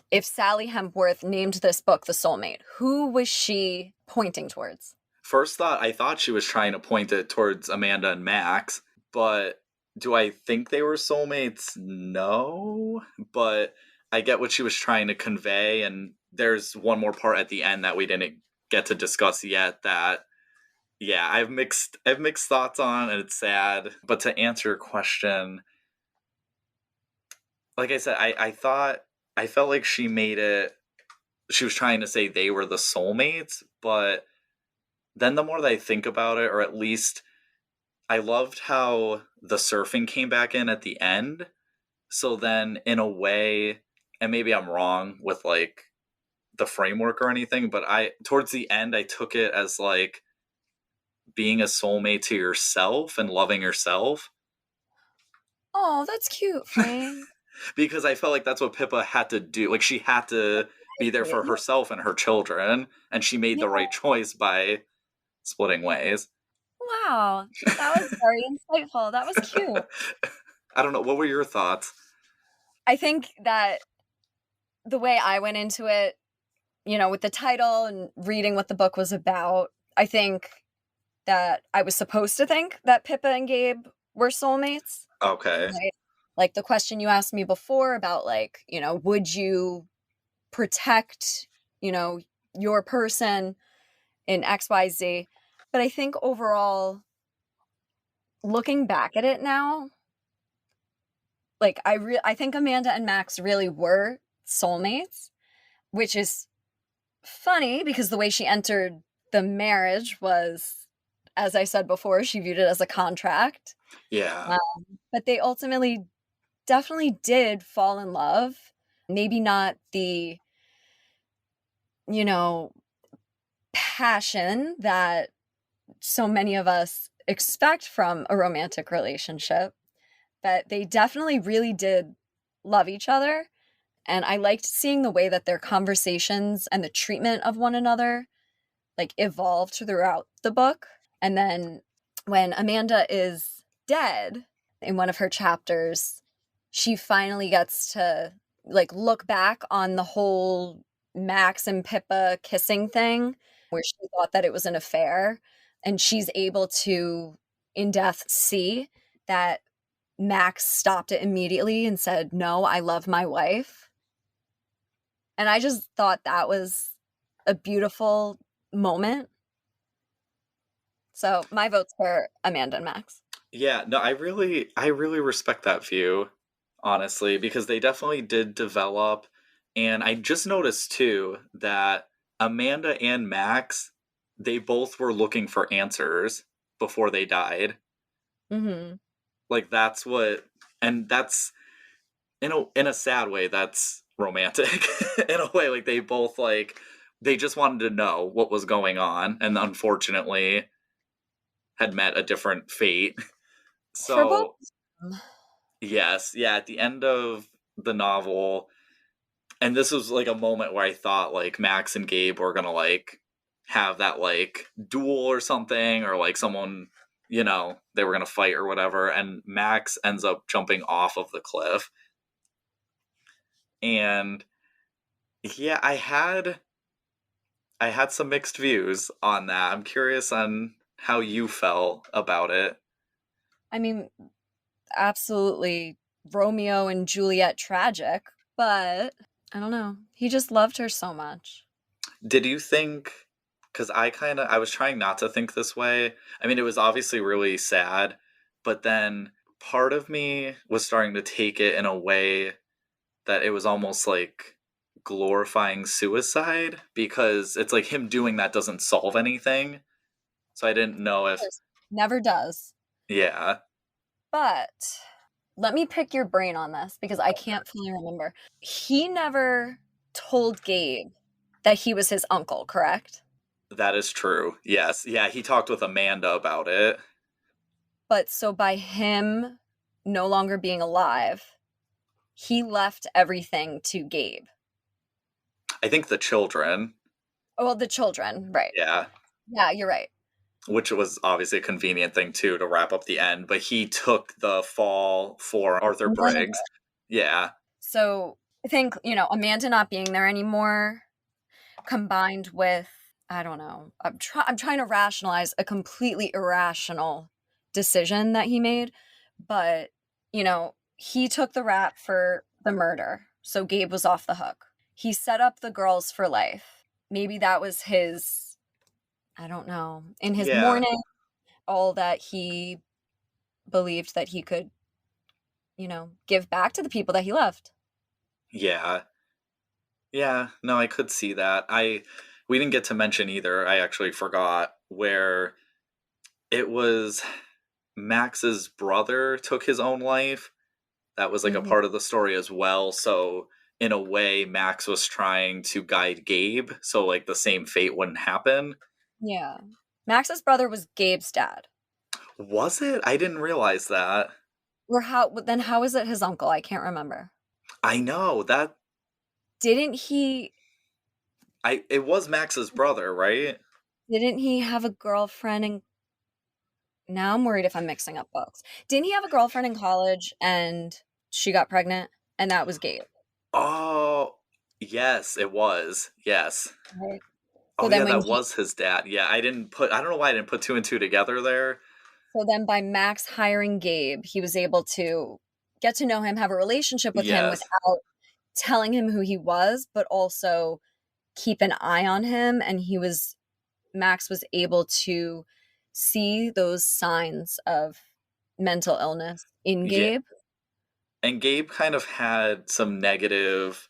If Sally Hempworth named this book The Soulmate, who was she pointing towards? First thought, I thought she was trying to point it towards Amanda and Max, but do I think they were soulmates? No, but I get what she was trying to convey, and there's one more part at the end that we didn't get to discuss yet that yeah, I've mixed thoughts on, and it's sad. But to answer your question, like I said, I felt like she was trying to say they were the soulmates, but then the more that I think about it, or at least I loved how the surfing came back in at the end. So then, in a way, and maybe I'm wrong with like the framework or anything, but towards the end, I took it as like being a soulmate to yourself and loving yourself Oh, that's cute, Frank. because I felt like that's what Pippa had to do. Like, she had to be there for Yeah. herself and her children, and she made the right choice by splitting ways. Wow, that was very insightful. That was cute. I don't know. What were your thoughts? I think that the way I went into it, with the title and reading what the book was about, I think that I was supposed to think that Pippa and Gabe were soulmates, Okay. right? Like the question you asked me before about like, would you protect, you know, your person in XYZ? But I think overall, looking back at it now, like I think Amanda and Max really were soulmates, which is funny because the way she entered the marriage was, as I said before, she viewed it as a contract. Yeah. But they ultimately definitely did fall in love. Maybe not the, you know, passion that so many of us expect from a romantic relationship, but they definitely really did love each other. And I liked seeing the way that their conversations and the treatment of one another like evolved throughout the book. And then when Amanda is dead in one of her chapters, she finally gets to like look back on the whole Max and Pippa kissing thing where she thought that it was an affair, and she's able to in death see that Max stopped it immediately and said, "No, I love my wife." And I just thought that was a beautiful moment. So my vote's for Amanda and Max. Yeah, no, I really respect that view, honestly, because they definitely did develop. And I just noticed too that Amanda and Max, they both were looking for answers before they died. Mhm. Like that's what and that's in a sad way, that's romantic. In a way, like they both like they just wanted to know what was going on and unfortunately had met a different fate. For both So of them. yes, yeah, at the end of the novel, and this was like a moment where I thought like Max and Gabe were gonna like have that like duel or something, or like someone, they were gonna fight or whatever, and Max ends up jumping off of the cliff. And yeah, I had some mixed views on that. I'm curious on how you felt about it. I mean, absolutely Romeo and Juliet tragic, but I don't know. He just loved her so much. Did you think, because I was trying not to think this way. I mean, it was obviously really sad, but then part of me was starting to take it in a way that it was almost like glorifying suicide because it's like him doing that doesn't solve anything. So I didn't know Of if, course, never does. yeah, But let me pick your brain on this because I can't fully remember. He never told Gabe that he was his uncle, correct? That is true. Yes. Yeah, he talked with Amanda about it. But so by him no longer being alive, he left everything to Gabe. I think the children. Oh, well, the children, right. Yeah. Yeah, you're right. Which was obviously a convenient thing too to wrap up the end, but he took the fall for Arthur None of Briggs. it. Yeah. So I think, Amanda not being there anymore combined with, I don't know, I'm trying to rationalize a completely irrational decision that he made, but he took the rap for the murder, so Gabe was off the hook. He set up the girls for life. Maybe that was his, I don't know, in his Yeah. mourning, all that he believed that he could, give back to the people that he left. Yeah. Yeah. No, I could see that. We didn't get to mention either. I actually forgot where it was Max's brother took his own life. That was like a Hmm. part of the story as well. So in a way, Max was trying to guide Gabe so like the same fate wouldn't happen. Yeah. Max's brother was Gabe's dad. Was it? I didn't realize that. Or how is it his uncle? I can't remember. I know that Didn't he it was Max's brother, right? didn't he have a girlfriend and now I'm worried if I'm mixing up books. Didn't he have a girlfriend in college and she got pregnant and that was Gabe, Oh, yes, it was. Yes. right? So Oh then yeah, when that he was his dad. Yeah, I don't know why I didn't put two and two together there. so then by Max hiring Gabe, he was able to get to know him, have a relationship with him Yes. without telling him who he was, but also keep an eye on him, and Max was able to see those signs of mental illness in Yeah. Gabe. And Gabe kind of had some negative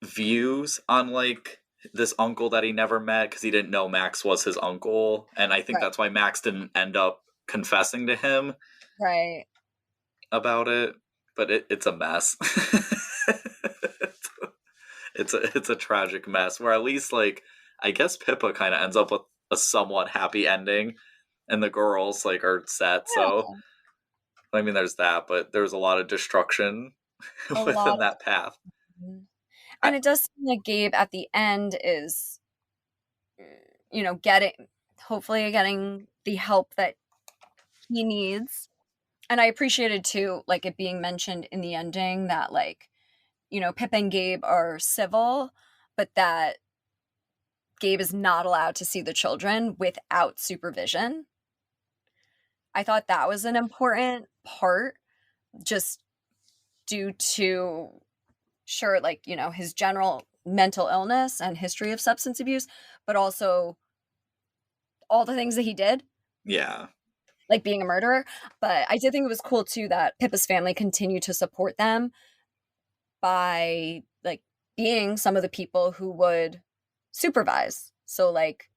views on like this uncle that he never met because he didn't know Max was his uncle, and I think Right. that's why Max didn't end up confessing to him Right. about it. But it's a mess. It's a tragic mess where at least like I guess Pippa kind of ends up with a somewhat happy ending, and the girls like are set. So Yeah. I mean, there's that, but there's a lot of destruction A lot within of that path. I and it does seem like Gabe at the end is getting hopefully getting the help that he needs. And I appreciated too, like it being mentioned in the ending that like, Pip and Gabe are civil, but that Gabe is not allowed to see the children without supervision. I thought that was an important part, just due to, sure, like, his general mental illness and history of substance abuse, but also all the things that he did, yeah, like being a murderer. But I did think it was cool too that Pippa's family continued to support them by like being some of the people who would supervise. So like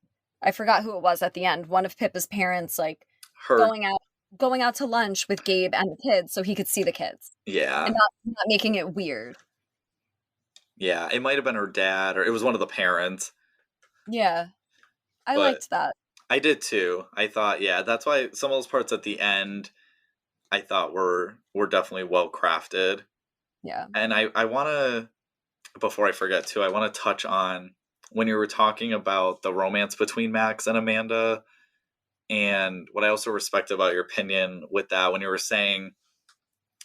I forgot who it was at the end. One of Pippa's parents like her. going out going out to lunch with Gabe and the kids so he could see the kids and Yeah, not making it weird. yeah. It might have been her dad, or it was one of the parents. Yeah, I But liked that. I did too. I thought, yeah, that's why some of those parts at the end I thought were definitely well crafted. Yeah. And I want to, before I forget too, I want to touch on when you were talking about the romance between Max and Amanda, and what I also respect about your opinion with that when you were saying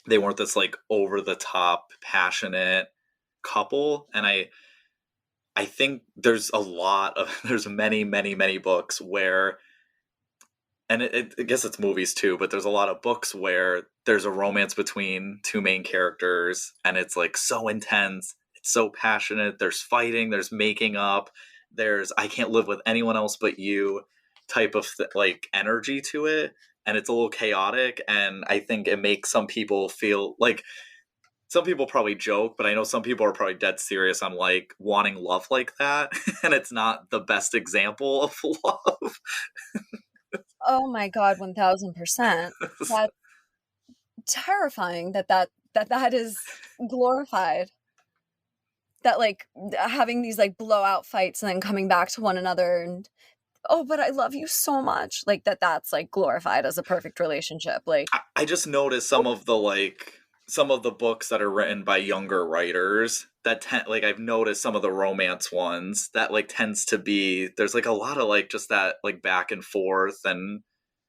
they weren't this like over the top passionate couple. And I think there's a lot of there's many books where, and I guess it's movies too, but there's a lot of books where there's a romance between two main characters and it's like so intense, it's so passionate, there's fighting, there's making up, there's I can't live with anyone else but you type of like energy to it, and it's a little chaotic, and I think it makes some people feel like some people probably joke, but I know some people are probably dead serious on like wanting love like that, and it's not the best example of love. Oh my god, 1000%. That terrifying that is glorified. That, like, having these, like, blowout fights and then coming back to one another and, "Oh, but I love you so much." Like, that's, like, glorified as a perfect relationship, like, I just noticed some of the books that are written by younger writers that like I've noticed some of the romance ones that like tends to be there's like a lot of like just that like back and forth and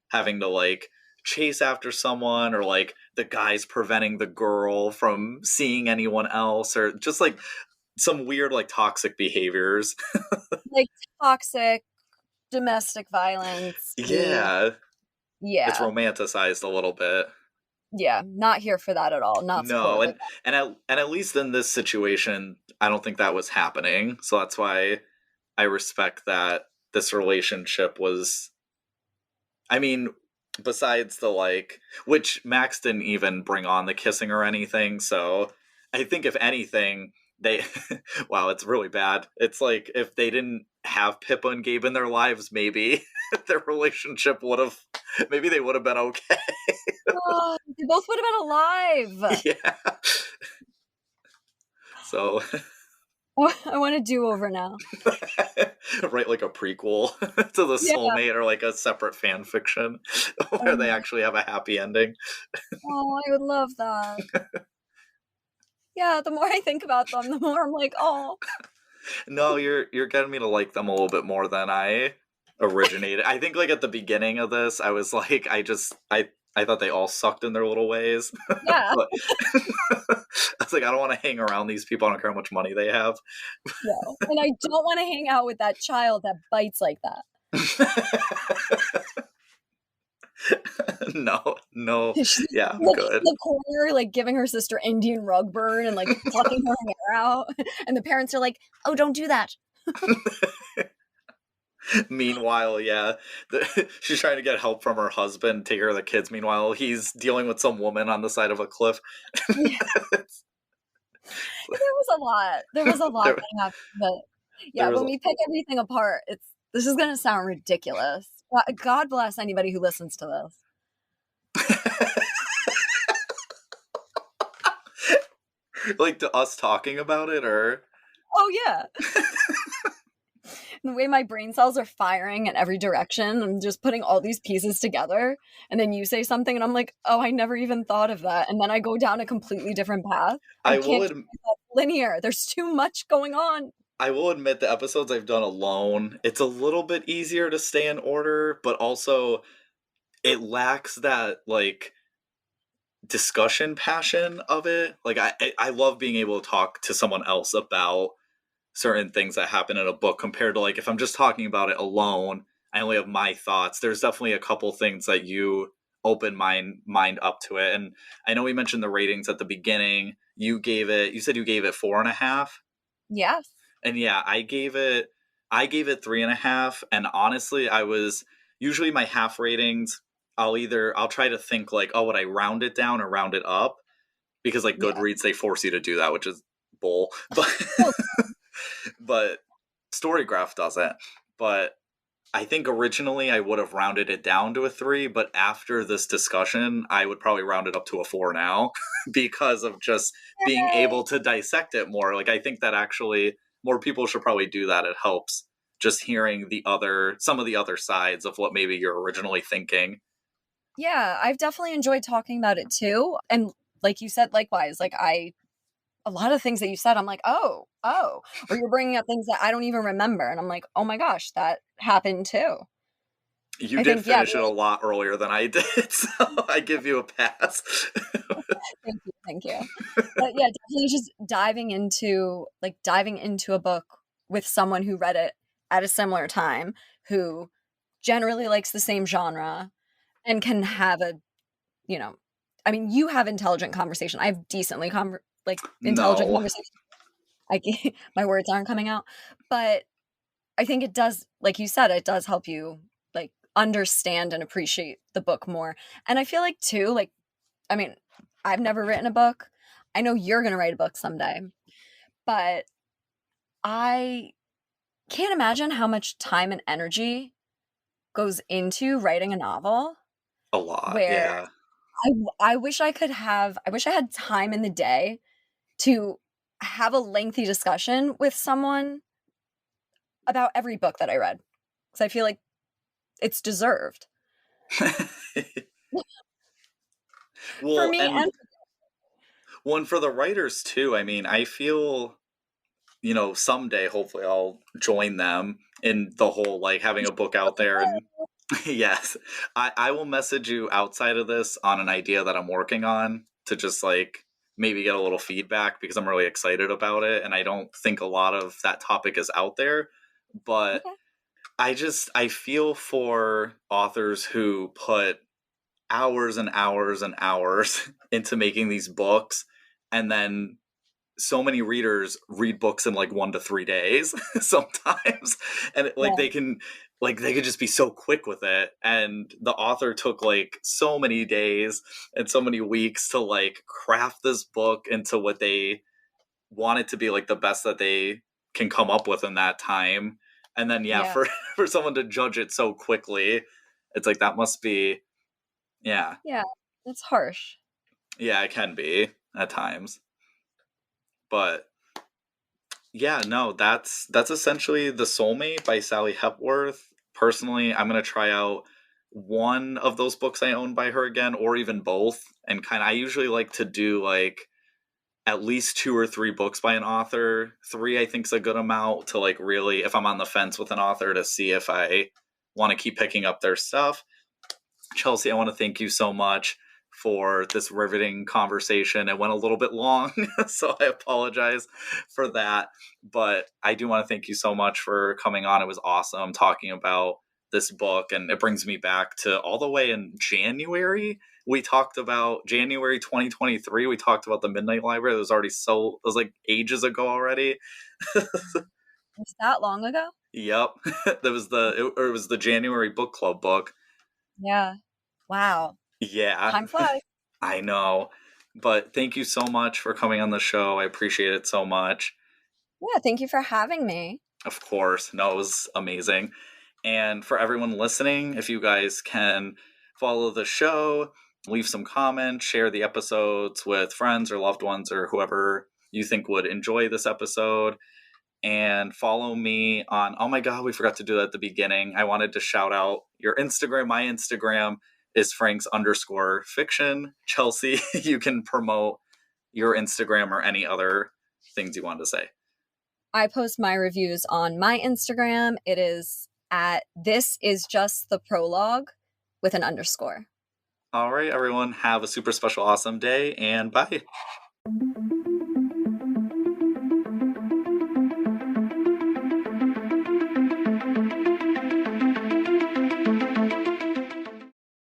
having to like chase after someone or like the guy's preventing the girl from seeing anyone else or just like some weird like toxic behaviors. like, toxic domestic violence, Yeah, it's yeah, romanticized a little bit. yeah, not here for that at all, not No, supportive of and at least in this situation, I don't think that was happening. So that's why I respect that this relationship was I mean, besides the like which Max didn't even bring on the kissing or anything, so I think if anything, they wow, it's really bad. It's like if they didn't have Pippa and Gabe in their lives, maybe their relationship would have maybe they would have been okay. Oh, they both would have been alive. Yeah. So Oh, I want a do-over now. write like a prequel to the Yeah, Soulmate or like a separate fan fiction oh where they my actually have a happy ending. oh, I would love that. Yeah, the more I think about them, the more I'm like, "Oh." No, you're getting me to like them a little bit more than I originated. I think like at the beginning of this, I was like, I thought they all sucked in their little ways, Yeah, but I was like, I don't want to hang around these people. I don't care how much money they have. no, and I don't wanna hang out with that child that bites like that. No, no, She's yeah, I'm like in good. the corner, like, giving her sister Indian rug burn and, like, plucking her hair out, and the parents are like, "Oh, don't do that." Meanwhile, yeah, she's trying to get help from her husband, take care of the kids. Meanwhile, he's dealing with some woman on the side of a cliff. Yeah, there was a lot there, that happened, but there yeah, was when we pick everything apart, it's this is gonna sound ridiculous. God bless anybody who listens to this. like to us talking about it, or Oh, yeah. The way my brain cells are firing in every direction, I'm just putting all these pieces together, and then you say something, and I'm like, "Oh, I never even thought of that," and then I go down a completely different path. I I will can't keep myself linear. There's too much going on. I will admit the episodes I've done alone, it's a little bit easier to stay in order, but also it lacks that like discussion passion of it. Like I love being able to talk to someone else about certain things that happen in a book compared to like if I'm just talking about it alone, I only have my thoughts. There's definitely a couple things that you open mind up to it. And I know we mentioned the ratings at the beginning. You said you gave it 4.5. Yes. And yeah, I gave it 3.5. And honestly, I was usually my half ratings, I'll try to think like, oh, would I round it down or round it up? Because like Yeah. Goodreads, they force you to do that, which is bull. But Well, but Storygraph doesn't. But I think originally I would have rounded it down to a 3, but after this discussion, I would probably round it up to a 4 now because of just being yay. able to dissect it more. Like I think that actually more people should probably do that. It helps just hearing some of the other sides of what maybe you're originally thinking. Yeah, I've definitely enjoyed talking about it too, and like you said, likewise, like, I a lot of things that you said, I'm like, "Oh, oh," or you're bringing up things that I don't even remember, and I'm like, "Oh my gosh, that happened too." You I did think, yeah, finish it a lot earlier than I did, so I give you a pass. thank you. But yeah, definitely just diving into a book with someone who read it at a similar time, who generally likes the same genre and can have a, you know, I mean, you have intelligent conversation. I have intelligent No. conversation. My words aren't coming out, but I think it does, like you said, it does help you like understand and appreciate the book more. And I feel like too, like, I mean, I've never written a book. I know you're gonna write a book someday, but I can't imagine how much time and energy goes into writing a novel A lot, where yeah. I wish I wish I had time in the day to have a lengthy discussion with someone about every book that I read, because I feel like it's deserved for Well, me and and one for the writers too. I mean, I feel, someday hopefully I'll join them in the whole like having a book out there and yes. I will message you outside of this on an idea that I'm working on to just like maybe get a little feedback because I'm really excited about it and I don't think a lot of that topic is out there. But okay. I feel for authors who put hours and hours and hours into making these books and then so many readers read books in like 1 to 3 days sometimes and like Yeah, they could just be so quick with it and the author took like so many days and so many weeks to like craft this book into what they want it to be like the best that they can come up with in that time and then yeah yeah, for for someone to judge it so quickly it's like that must be yeah. yeah. It's harsh. Yeah, it can be at times. But yeah, no, that's essentially The Soulmate by Sally Hepworth. Personally, I'm gonna try out one of those books I own by her again, or even both. And kind of, I usually like to do like at least 2 or 3 books by an author. Three, I think, is a good amount to like really, if I'm on the fence with an author, to see if I want to keep picking up their stuff. Chelsea, I want to thank you so much for this riveting conversation. It went a little bit long, so I apologize for that. But I do want to thank you so much for coming on. It was awesome talking about this book, and it brings me back to all the way in January. We talked about January 2023. We talked about the Midnight Library. It was already it was like ages ago already. Was that long ago? Yep. It was the January book club book. Yeah. Wow. Yeah. Time flies. I know. But thank you so much for coming on the show. I appreciate it so much. Yeah, thank you for having me. Of course. No, it was amazing. And for everyone listening, if you guys can follow the show, leave some comments, share the episodes with friends or loved ones or whoever you think would enjoy this episode. And follow me on, oh my God, we forgot to do that at the beginning. I wanted to shout out your Instagram. My Instagram is Frank's underscore fiction. Chelsea, you can promote your Instagram or any other things you want to say. I post my reviews on my Instagram. It is at this is just the prologue with an underscore. All right, everyone, have a super special, awesome day, and bye.